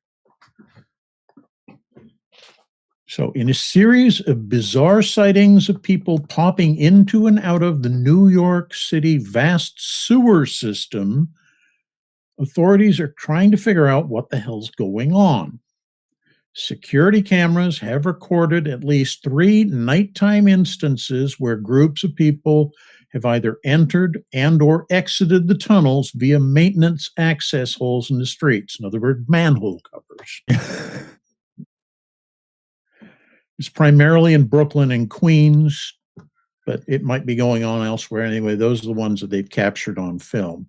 D: So in a series of bizarre sightings of people popping into and out of the New York City vast sewer system, authorities are trying to figure out what the hell's going on. Security cameras have recorded at least 3 nighttime instances where groups of people have either entered and or exited the tunnels via maintenance access holes in the streets. In other words, manhole covers. It's primarily in Brooklyn and Queens, but it might be going on elsewhere. Anyway, those are the ones that they've captured on film.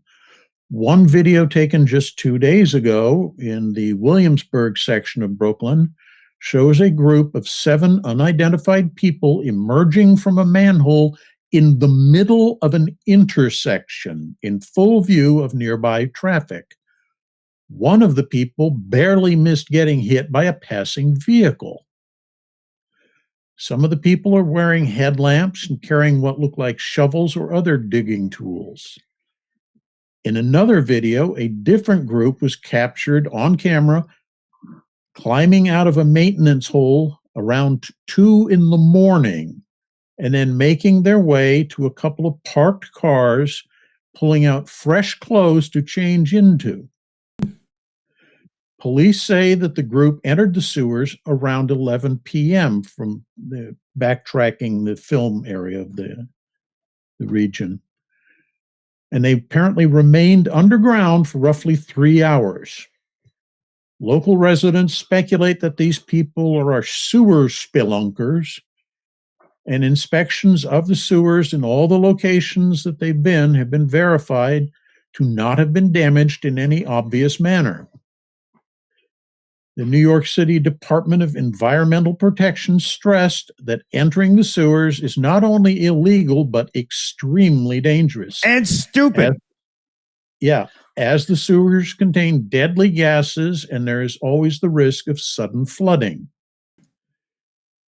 D: One video taken just 2 days ago in the Williamsburg section of Brooklyn shows a group of 7 unidentified people emerging from a manhole in the middle of an intersection in full view of nearby traffic. One of the people barely missed getting hit by a passing vehicle. Some of the people are wearing headlamps and carrying what look like shovels or other digging tools. In another video, a different group was captured on camera climbing out of a maintenance hole around 2 in the morning and then making their way to a couple of parked cars, pulling out fresh clothes to change into. Police say that the group entered the sewers around 11 p.m. from the backtracking the film area of the region. And they apparently remained underground for roughly 3 hours. Local residents speculate that these people are sewer spelunkers, and inspections of the sewers in all the locations that they've been have been verified to not have been damaged in any obvious manner. The New York City Department of Environmental Protection stressed that entering the sewers is not only illegal, but extremely dangerous.
B: And stupid.
D: As the sewers contain deadly gases, and there is always the risk of sudden flooding.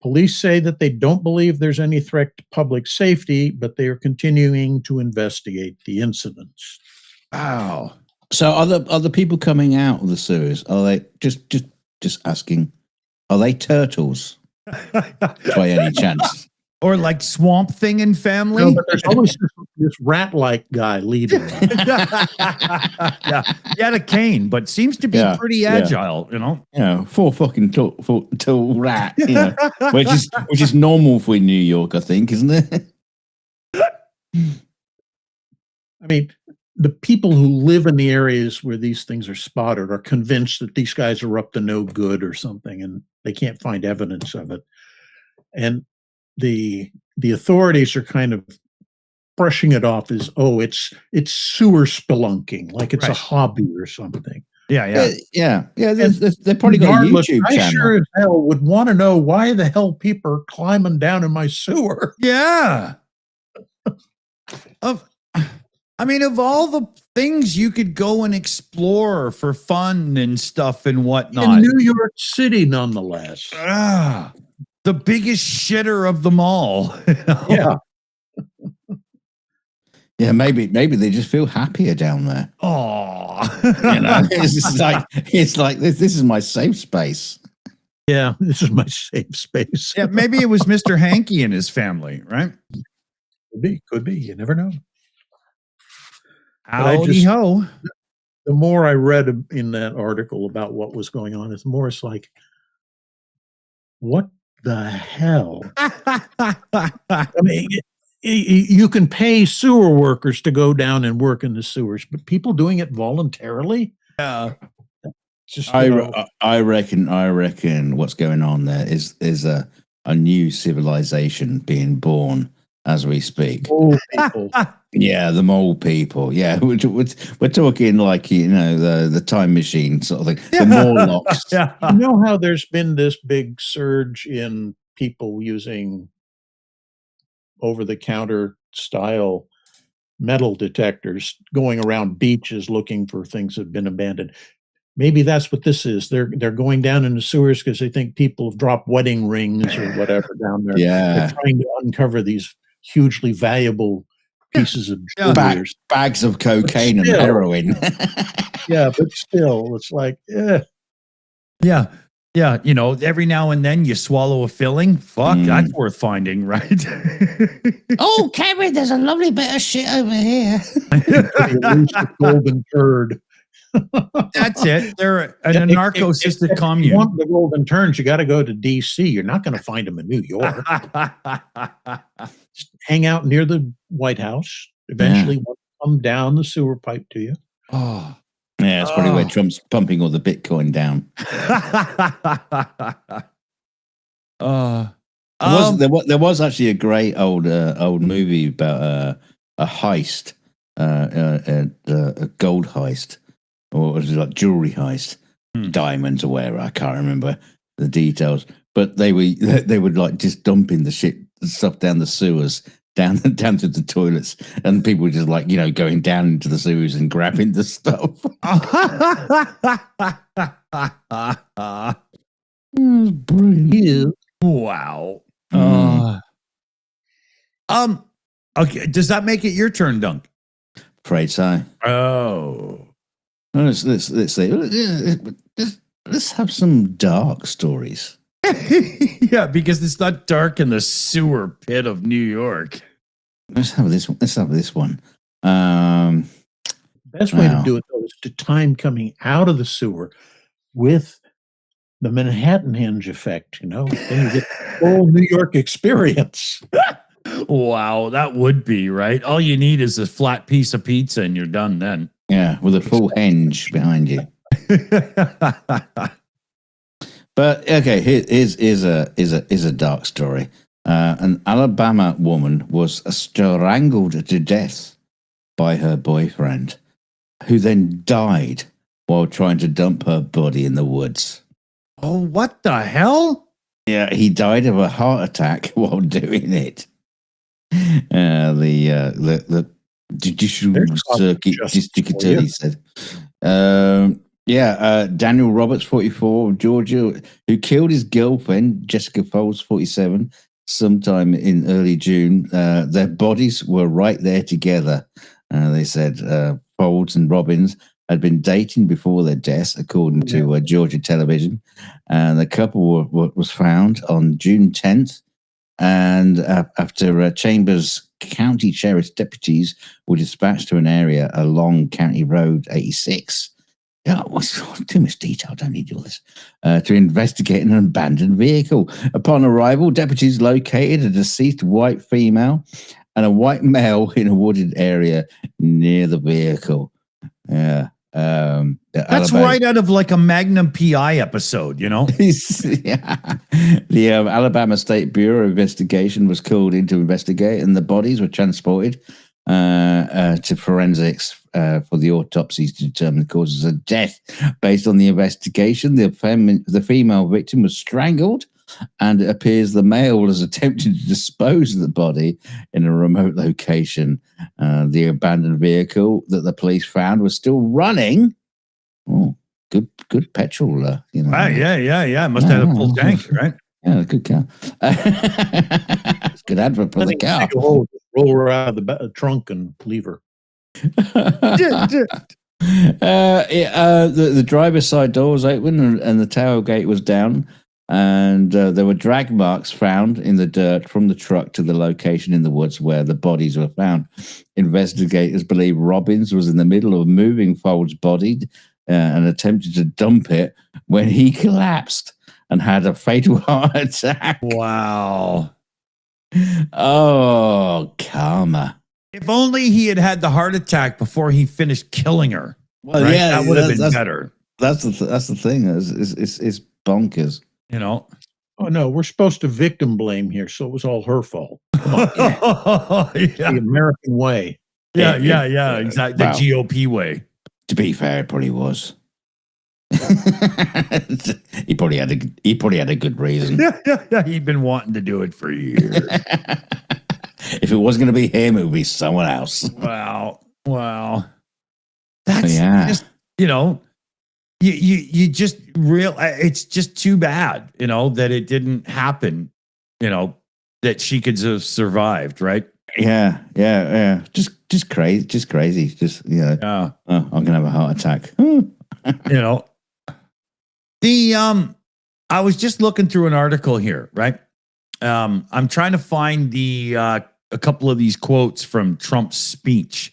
D: Police say that they don't believe there's any threat to public safety, but they are continuing to investigate the incidents.
C: Wow. So are the people coming out of the sewers, are they just asking, are they turtles by any chance?
B: Or like Swamp Thing in Family?
D: No, but there's always this rat-like guy leading.
B: Yeah, he had a cane, but seems to be pretty agile, you know?
C: Yeah, 4 fucking tall rat, which is normal for New York, I think, isn't it?
D: I mean, the people who live in the areas where these things are spotted are convinced that these guys are up to no good or something, and they can't find evidence of it. And the authorities are kind of brushing it off as, it's sewer spelunking, like it's a hobby or something.
C: Yeah. They've probably got a YouTube channel.
D: I sure as hell would want to know why the hell people are climbing down in my sewer.
B: Yeah. Of all the things you could go and explore for fun and stuff and whatnot.
D: In New York City, nonetheless.
B: The biggest shitter of them all.
D: Yeah.
C: Yeah, maybe they just feel happier down there.
B: Oh,
C: it's like this is my safe space.
D: Yeah, this is my safe space.
B: Yeah, maybe it was Mr. Hanky and his family, right?
D: Could be. You never know.
B: Howdy ho.
D: The more I read in that article about what was going on, the more it's like, what the hell? I mean, You can pay sewer workers to go down and work in the sewers, but people doing it voluntarily?
B: Yeah.
D: Just,
C: I reckon what's going on there is a new civilization being born as we speak.
D: old people.
C: Yeah, the mole people. Yeah, we're talking like, you know, the time machine sort of thing. The Morlocks.
B: Yeah.
D: You know how there's been this big surge in people using over-the-counter style metal detectors going around beaches looking for things that have been abandoned. Maybe that's what this is. They're going down in the sewers because they think people have dropped wedding rings or whatever down there.
C: Yeah.
D: They're trying to uncover these hugely valuable pieces of
B: Yeah.
D: jewelry.
C: Bags of cocaine and heroin.
D: Yeah, but still, it's like,
B: Yeah. Yeah. You know, every now and then you swallow a filling. Fuck, that's worth finding, right?
C: Oh, Cameron, there's a lovely bit of shit over here.
D: a golden turd.
B: That's it. They're an anarcho-system
D: If
B: commune.
D: you want the golden turds, you got to go to D.C. You're not going to find them in New York. Just hang out near the White House. Eventually, one will come down the sewer pipe to you.
B: Oh.
C: Yeah, that's probably where Trump's pumping all the Bitcoin down. There was actually a great old movie about a heist, a gold heist, or was it like jewelry heist, diamonds or whatever. I can't remember the details, but they would like just dumping the stuff down the sewers, down to the toilets, and people were just like, you know, going down into the sewers and grabbing the stuff.
B: Brilliant. Wow. Okay. Does that make it your turn, Dunc?
C: Afraid so.
B: Oh.
C: Let's see. Let's have some dark stories.
B: Yeah, because it's not dark in the sewer pit of New York.
C: Let's have this one.
D: Best way to do it, though, is to time coming out of the sewer with the Manhattan Hinge effect, you know? Then you get the whole New York experience.
B: Wow, that would be, right? All you need is a flat piece of pizza and you're done then.
C: Yeah, with a full henge behind you. But okay, here's a dark story. An Alabama woman was strangled to death by her boyfriend, who then died while trying to dump her body in the woods.
B: Oh, what the hell?
C: Yeah, he died of a heart attack while doing it. The judicial circuit district attorney said. Daniel Roberts, 44, of Georgia, who killed his girlfriend, Jessica Foles, 47, sometime in early June. Their bodies were right there together. They said Foles and Robbins had been dating before their deaths, according to Georgia television. And the couple was found on June 10th. And after Chambers County Sheriff's deputies were dispatched to an area along County Road 86. Yeah, what's too much detail? I don't need all this. To investigate an abandoned vehicle. Upon arrival, deputies located a deceased white female and a white male in a wooded area near the vehicle. Yeah.
B: That's right out of like a Magnum PI episode, you know?
C: Yeah. The Alabama State Bureau of Investigation was called in to investigate, and the bodies were transported to forensics for the autopsies to determine the causes of death. Based on the investigation, the female victim was strangled, and it appears the male was attempting to dispose of the body in a remote location. The abandoned vehicle that the police found was still running. Oh, good petrol, you know.
B: Yeah. Must have a full tank, right?
C: Yeah, good car. It's good advert for the car.
D: Roll her out of the trunk and leave her.
C: The driver's side door was open and the tailgate was down, and there were drag marks found in the dirt from the truck to the location in the woods where the bodies were found. Investigators believe Robbins was in the middle of moving Fold's body and attempted to dump it when he collapsed and had a fatal heart attack.
B: Wow.
C: Oh, karma.
B: If only he had had the heart attack before he finished killing her.
C: Well,
B: right?
C: yeah,
B: That would have been better.
C: That's the thing. It's bonkers.
B: You know.
D: Oh no, we're supposed to victim blame here, so it was all her fault. Come on. The American way.
B: Yeah, exactly.
C: Well,
B: the GOP way.
C: To be fair, it probably was. he probably had a good reason.
B: Yeah. He'd been wanting to do it for years.
C: If it wasn't going to be him, it would be someone else.
B: Wow. That's just, you just it's just too bad, that it didn't happen, that she could have survived, right?
C: Yeah. Just crazy. I'm gonna have a heart attack.
B: I was just looking through an article here, right? I'm trying to find a couple of these quotes from Trump's speech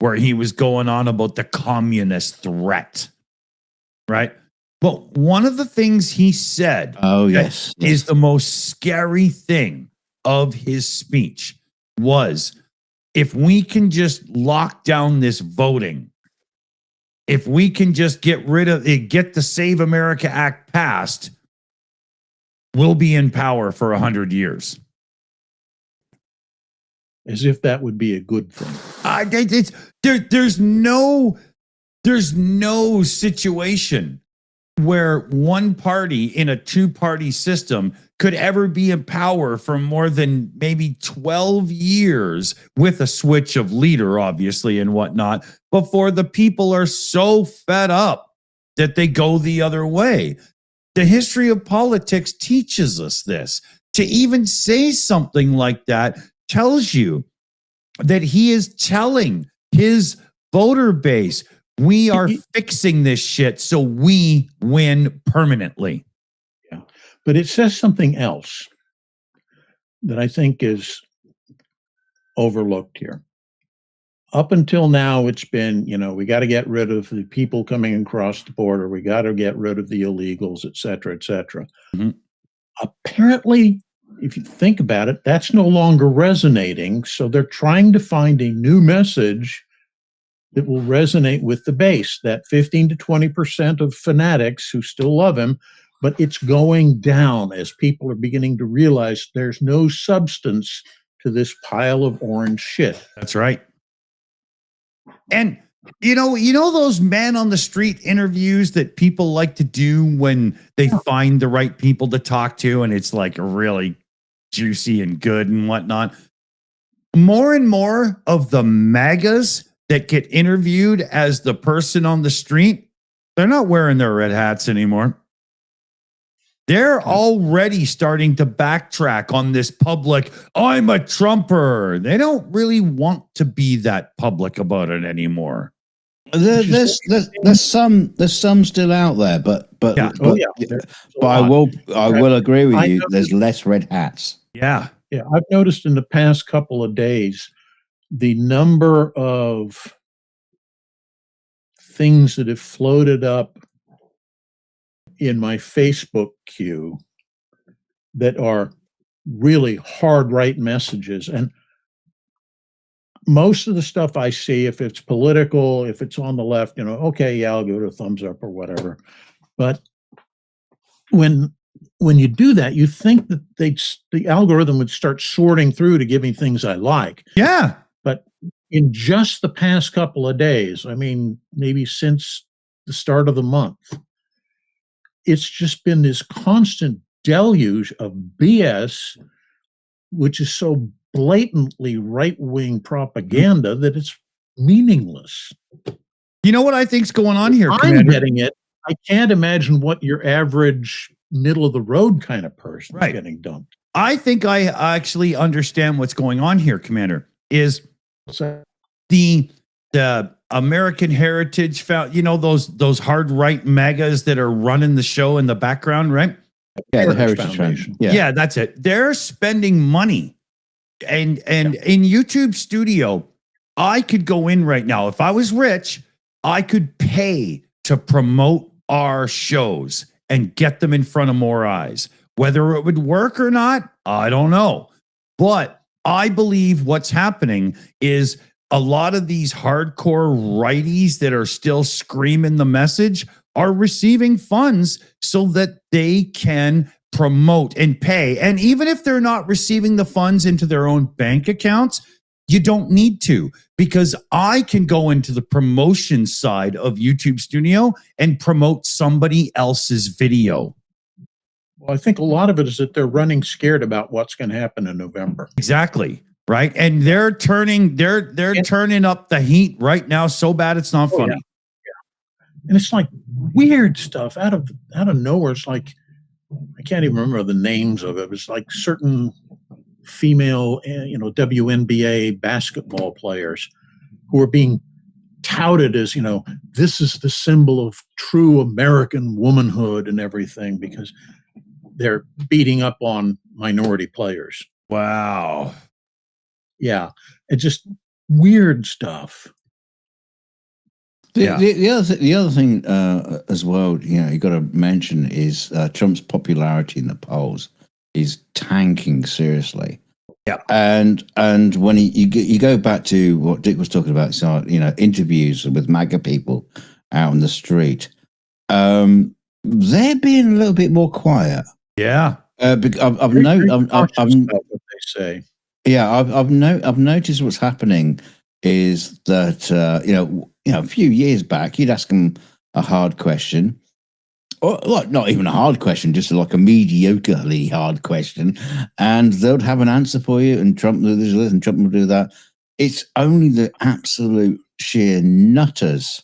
B: where he was going on about the communist threat, right? But one of the things he said, is the most scary thing of his speech was, if we can just lock down this voting, if we can just get rid of it, get the Save America Act passed, we'll be in power for 100 years.
D: As if that would be a good thing.
B: There's no situation where one party in a two-party system could ever be in power for more than maybe 12 years with a switch of leader, obviously, and whatnot, before the people are so fed up that they go the other way. The history of politics teaches us this. To even say something like that tells you that he is telling his voter base, we are fixing this shit so we win permanently.
D: Yeah. But it says something else that I think is overlooked here. Up until now, it's been, we got to get rid of the people coming across the border. We got to get rid of the illegals, et cetera, et cetera.
B: Mm-hmm.
D: Apparently, if you think about it, that's no longer resonating. So they're trying to find a new message that will resonate with the base, that 15 to 20% of fanatics who still love him, but it's going down as people are beginning to realize there's no substance to this pile of orange shit.
B: That's right. And you know those man on the street interviews that people like to do when they find the right people to talk to, and it's like really juicy and good and whatnot. More and more of the MAGAs that get interviewed as the person on the street, they're not wearing their red hats anymore. They're already starting to backtrack on this public, I'm a Trumper. They don't really want to be that public about it anymore.
C: There's some still out there, but I will agree with you. There's less red hats.
B: Yeah.
D: I've noticed in the past couple of days the number of things that have floated up in my Facebook queue that are really hard right messages. And most of the stuff I see, if it's political, if it's on the left, I'll give it a thumbs up or whatever. But when you do that, you think that the algorithm would start sorting through to give me things I like.
B: Yeah.
D: But in just the past couple of days, maybe since the start of the month, it's just been this constant deluge of BS, which is so blatantly right-wing propaganda that it's meaningless.
B: You know what I think's going on here,
D: I'm
B: Commander?
D: getting it. I can't imagine what your average middle-of-the-road kind of person is getting dumped.
B: I think I actually understand what's going on here, Commander, is the American Heritage those hard right MAGAs that are running the show in the background, right?
C: Yeah, the Heritage Foundation.
B: Yeah, that's it. They're spending money. And in YouTube Studio, I could go in right now. If I was rich, I could pay to promote our shows and get them in front of more eyes. Whether it would work or not, I don't know. But I believe what's happening is a lot of these hardcore righties that are still screaming the message are receiving funds so that they can promote and pay. And even if they're not receiving the funds into their own bank accounts, you don't need to, because I can go into the promotion side of YouTube Studio and promote somebody else's video.
D: Well, I think a lot of it is that they're running scared about what's going to happen in November.
B: Exactly. Right. And they're turning up the heat right now so bad it's not funny.
D: Yeah. And it's like weird stuff out of nowhere. It's like, I can't even remember the names of it. It's like certain female, WNBA basketball players who are being touted as, this is the symbol of true American womanhood and everything, because they're beating up on minority players.
B: Wow.
D: Yeah. It's just weird stuff.
C: The other thing as well, you got to mention is Trump's popularity in the polls is tanking seriously.
B: Yeah,
C: and when you go back to what Dick was talking about, so interviews with MAGA people out on the street, they're being a little bit more quiet.
B: Yeah,
C: I've noticed
D: what they say.
C: Yeah, I've noticed what's happening is that a few years back you'd ask them a hard question, or not even a hard question, just like a mediocrely hard question, and they'll have an answer for you. And Trump will do this and Trump will do that. It's only the absolute sheer nutters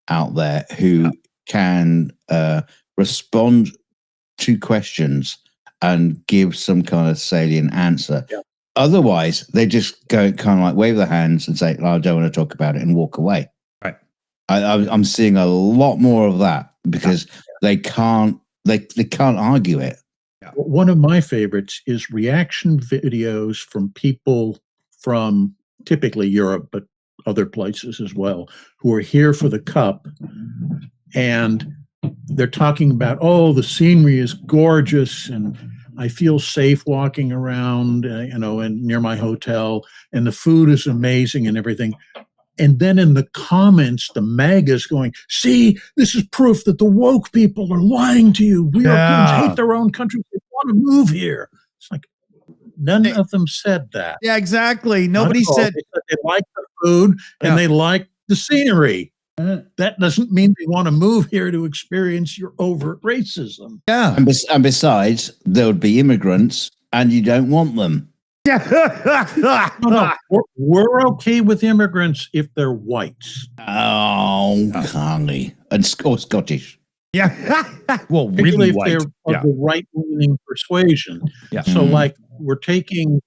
C: out there who can respond to questions and give some kind of salient answer.
D: Yeah.
C: Otherwise, they just go kind of like wave their hands and say, I don't want to talk about it, and walk away.
B: Right.
C: I'm seeing a lot more of that because they can't argue it.
D: Yeah. One of my favorites is reaction videos from people from typically Europe, but other places as well, who are here for the Cup, and they're talking about, the scenery is gorgeous, and I feel safe walking around, and near my hotel, and the food is amazing and everything. And then in the comments, the MAGA's going, see, this is proof that the woke people are lying to you. Europeans hate their own country. They want to move here. It's like, none of them said that.
B: Yeah, exactly. Nobody said
D: they like the food and they like the scenery. That doesn't mean they want to move here to experience your overt racism.
B: Yeah.
C: And besides, there would be immigrants and you don't want them.
D: No, we're okay with immigrants if they're whites.
C: Oh, Carly. And Scottish.
B: Yeah. Well,
D: really
B: if
D: white. They're of the right-leaning persuasion.
B: Yeah.
D: So, like, we're taking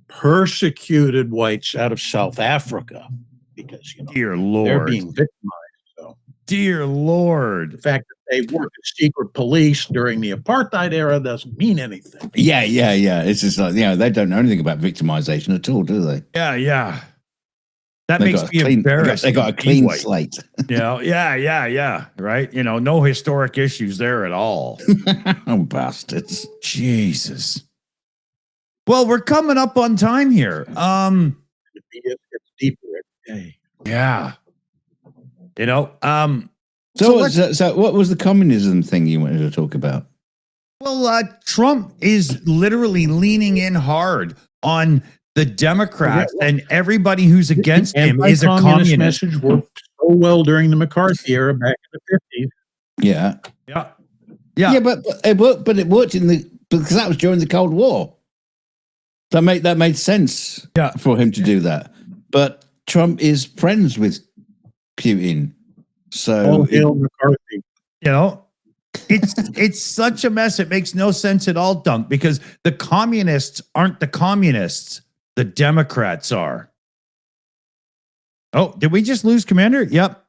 D: persecuted whites out of South Africa because,
B: dear Lord,
D: they're being victimized. So,
B: dear Lord,
D: the fact that they worked as secret police during the apartheid era doesn't mean anything.
C: Yeah. It's just like, they don't know anything about victimization at all, do they?
B: Yeah. That makes me embarrassed.
C: They got a clean slate.
B: Yeah. Right. No historic issues there at all.
C: Oh, bastards.
B: Jesus. Well, we're coming up on time here.
D: It's deeper every day.
B: Yeah.
C: So what was the communism thing you wanted to talk about?
B: Well, Trump is literally leaning in hard on the Democrats, and everybody who's against him is a communist.
D: Message worked so well during the McCarthy era back in the 50s.
C: Yeah, but it worked because that was during the Cold War. That made sense.
B: Yeah.
C: For him to do that. But Trump is friends with Putin, so
D: hail McCarthy.
B: It's such a mess. It makes no sense at all, Dunc, because the communists aren't the communists. The Democrats are. Oh, did we just lose Commander? Yep.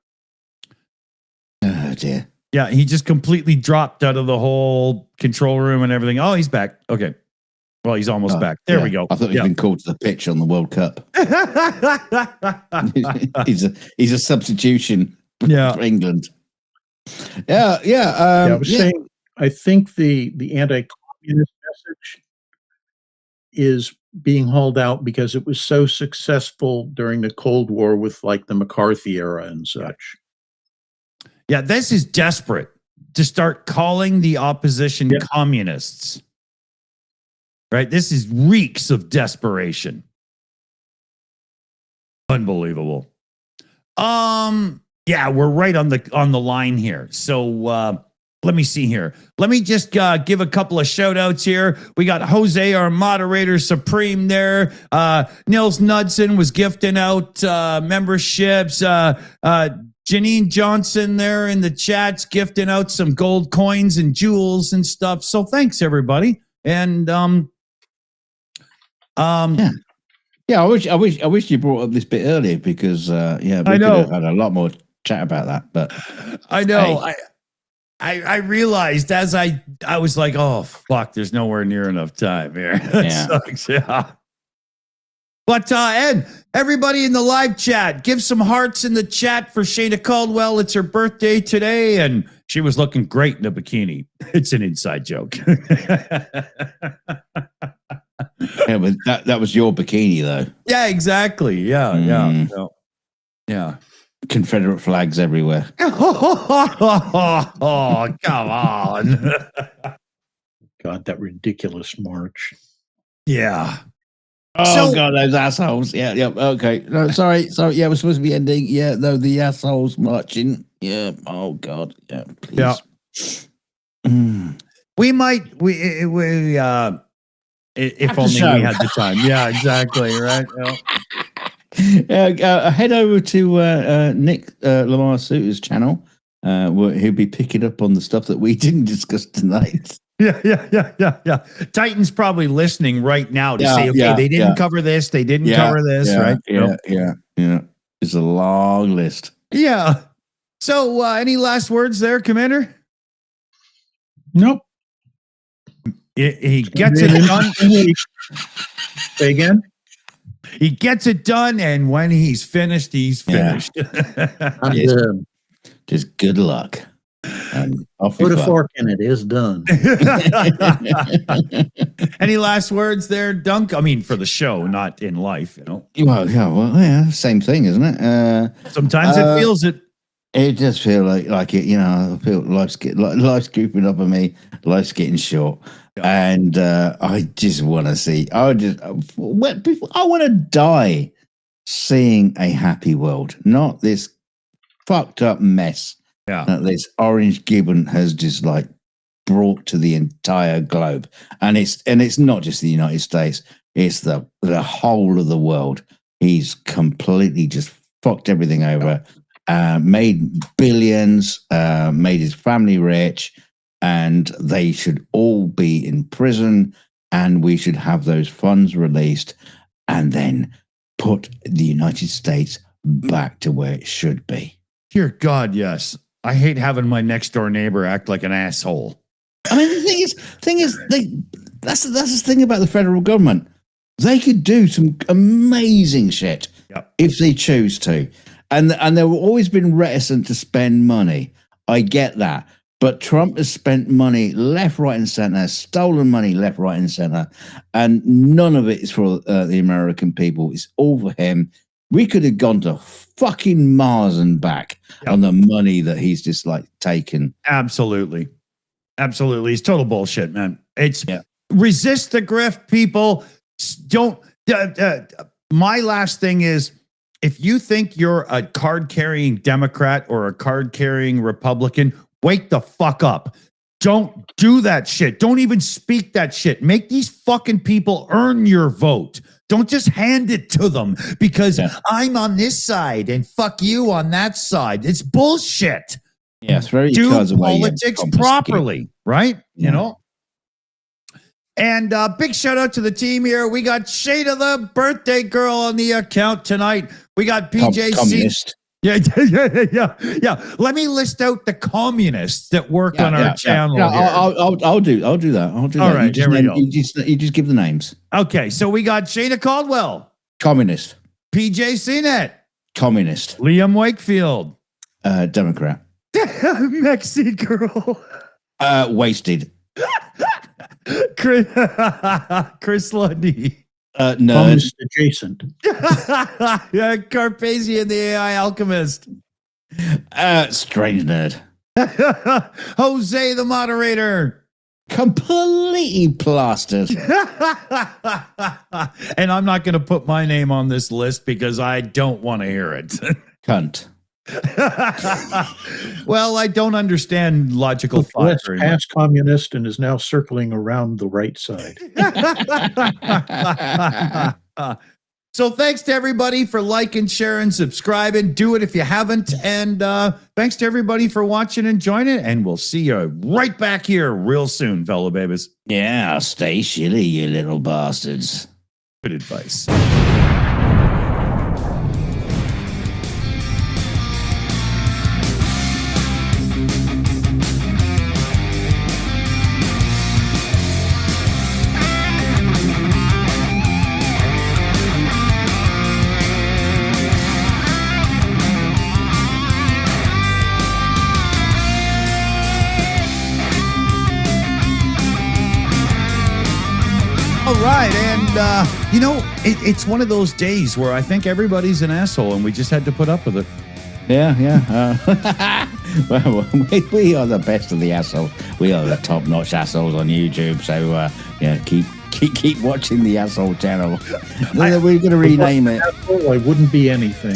C: Oh dear.
B: Yeah, he just completely dropped out of the whole control room and everything. Oh, he's back. Okay. Well, he's almost back. There we go.
C: I thought he'd been called to the pitch on the World Cup. he's a substitution for England. I
D: was saying, I think the anti-communist message is being hauled out because it was so successful during the Cold War with like the McCarthy era and such.
B: Yeah, this is desperate to start calling the opposition communists. Right? This is reeks of desperation. Unbelievable. Yeah, we're right on the line here. So let me see here. Let me just give a couple of shout outs here. We got Jose, our moderator supreme there. Nils Knudsen was gifting out memberships. Janine Johnson there in the chats gifting out some gold coins and jewels and stuff. So thanks everybody. And
C: yeah, I wish you brought up this bit earlier because we could have had a lot more chat about that. But
B: I know. Hey. I realized as I was like, oh fuck, there's nowhere near enough time here. Sucks, yeah. But Ed, everybody in the live chat, give some hearts in the chat for Shayna Caldwell. It's her birthday today, and she was looking great in a bikini. It's an inside joke.
C: Yeah, but that was your bikini, though.
B: Yeah, exactly. Yeah.
C: Confederate flags everywhere.
B: Oh, come on.
D: God, that ridiculous march.
B: Yeah.
C: Oh, God, those assholes. Yeah, okay. No, sorry. Yeah, we're supposed to be ending. Yeah, no, the assholes marching. Yeah. Oh, God. Yeah, please.
B: Yeah. We might, if only we had the time. Yeah, exactly. Right.
C: Head over to Nick Lamar Suter's channel. Where he'll be picking up on the stuff that we didn't discuss tonight.
B: Yeah. Titan's probably listening right now to say, okay, they didn't cover this, they didn't cover this, right?
C: Yeah. It's a long list.
B: Yeah. So, any last words there, Commander?
D: Nope.
B: He gets it done.
D: Say again?
B: He gets it done, and when he's finished, he's finished.
C: Just good luck. And
D: put a fork in it. It's done.
B: Any last words there, Dunc? I mean, for the show, not in life, you know.
C: Well, yeah, same thing, isn't it?
B: Sometimes it feels it.
C: It does feel like it, you know. I feel life's creeping up on me. Life's getting short, and I just want to see. I want to die seeing a happy world, not this fucked up mess that this orange gibbon has just like brought to the entire globe, and it's not just the United States; it's the whole of the world. He's completely just fucked everything over. Made billions, made his family rich, and they should all be in prison, and we should have those funds released and then put the United States back to where it should be.
B: Dear God, yes. I hate having my next door neighbor act like an asshole.
C: I mean, the thing is, that's the thing about the federal government. They could do some amazing shit if they choose to. And they've always been reticent to spend money. I get that. But Trump has spent money left, right, and center, stolen money left, right, and center. And none of it is for the American people. It's all for him. We could have gone to fucking Mars and back on the money that he's just like taken.
B: Absolutely. It's total bullshit, man. It's resist the grift, people. Don't. My last thing is, if you think you're a card-carrying Democrat or a card-carrying Republican, wake the fuck up. Don't do that shit. Don't even speak that shit. Make these fucking people earn your vote. Don't just hand it to them because I'm on this side and fuck you on that side. It's bullshit.
C: Yeah, it's very
B: do politics properly, right? Yeah. You know? And big shout out to the team here. We got Shada, the birthday girl, on the account tonight. We got PJC.
C: Communist.
B: Yeah. Let me list out the communists that work on our channel.
C: Yeah, I'll do that.
B: All right, here we go.
C: You just give the names.
B: Okay, so we got Shada Caldwell,
C: communist.
B: PJ CNET,
C: communist.
B: Liam Wakefield,
C: Democrat.
B: Mexi girl,
C: wasted.
B: Chris Lundy.
C: Nerd.
D: Almost adjacent.
B: Yeah, Carpasian The AI Alchemist.
C: Strange nerd.
B: Jose the moderator.
C: Completely plastered.
B: And I'm not going to put my name on this list because I don't want to hear it.
C: Cunt.
B: Well, I don't understand logical thought
D: West
B: very much.
D: past communist and is now circling around the right side.
B: So thanks to everybody for liking, sharing, subscribing. Do it if you haven't. And thanks to everybody for watching and joining. And we'll see you right back here real soon, fellow babies.
C: Yeah, stay shilly, you little bastards.
B: Good advice. All right, and you know, it's one of those days where I think everybody's an asshole, and we just had to put up with it.
C: Yeah. Well, we are the best of the assholes. We are the top-notch assholes on YouTube. So yeah, keep watching the asshole channel. We're going to rename it.
D: Asshole, I wouldn't be anything.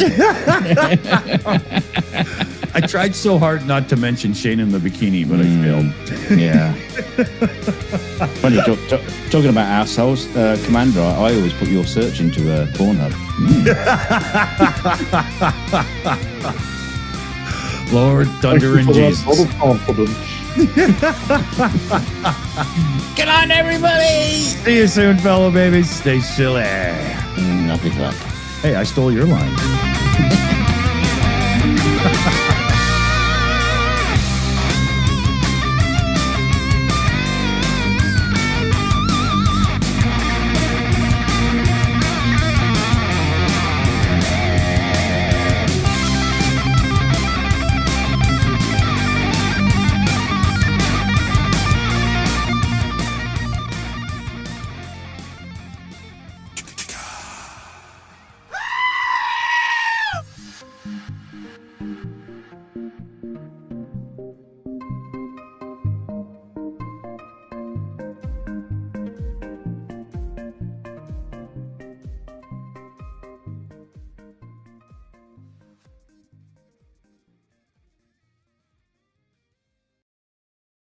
B: I tried so hard not to mention Shane in the bikini, but I failed.
C: Yeah. Funny, talking about assholes, Commander, I always put your search into Pornhub.
B: Lord, thunder, and Jesus.
D: Total confidence.
C: Good on, everybody!
B: See you soon, fellow babies. Stay silly.
C: Not be fucked.
B: Hey, I stole your line.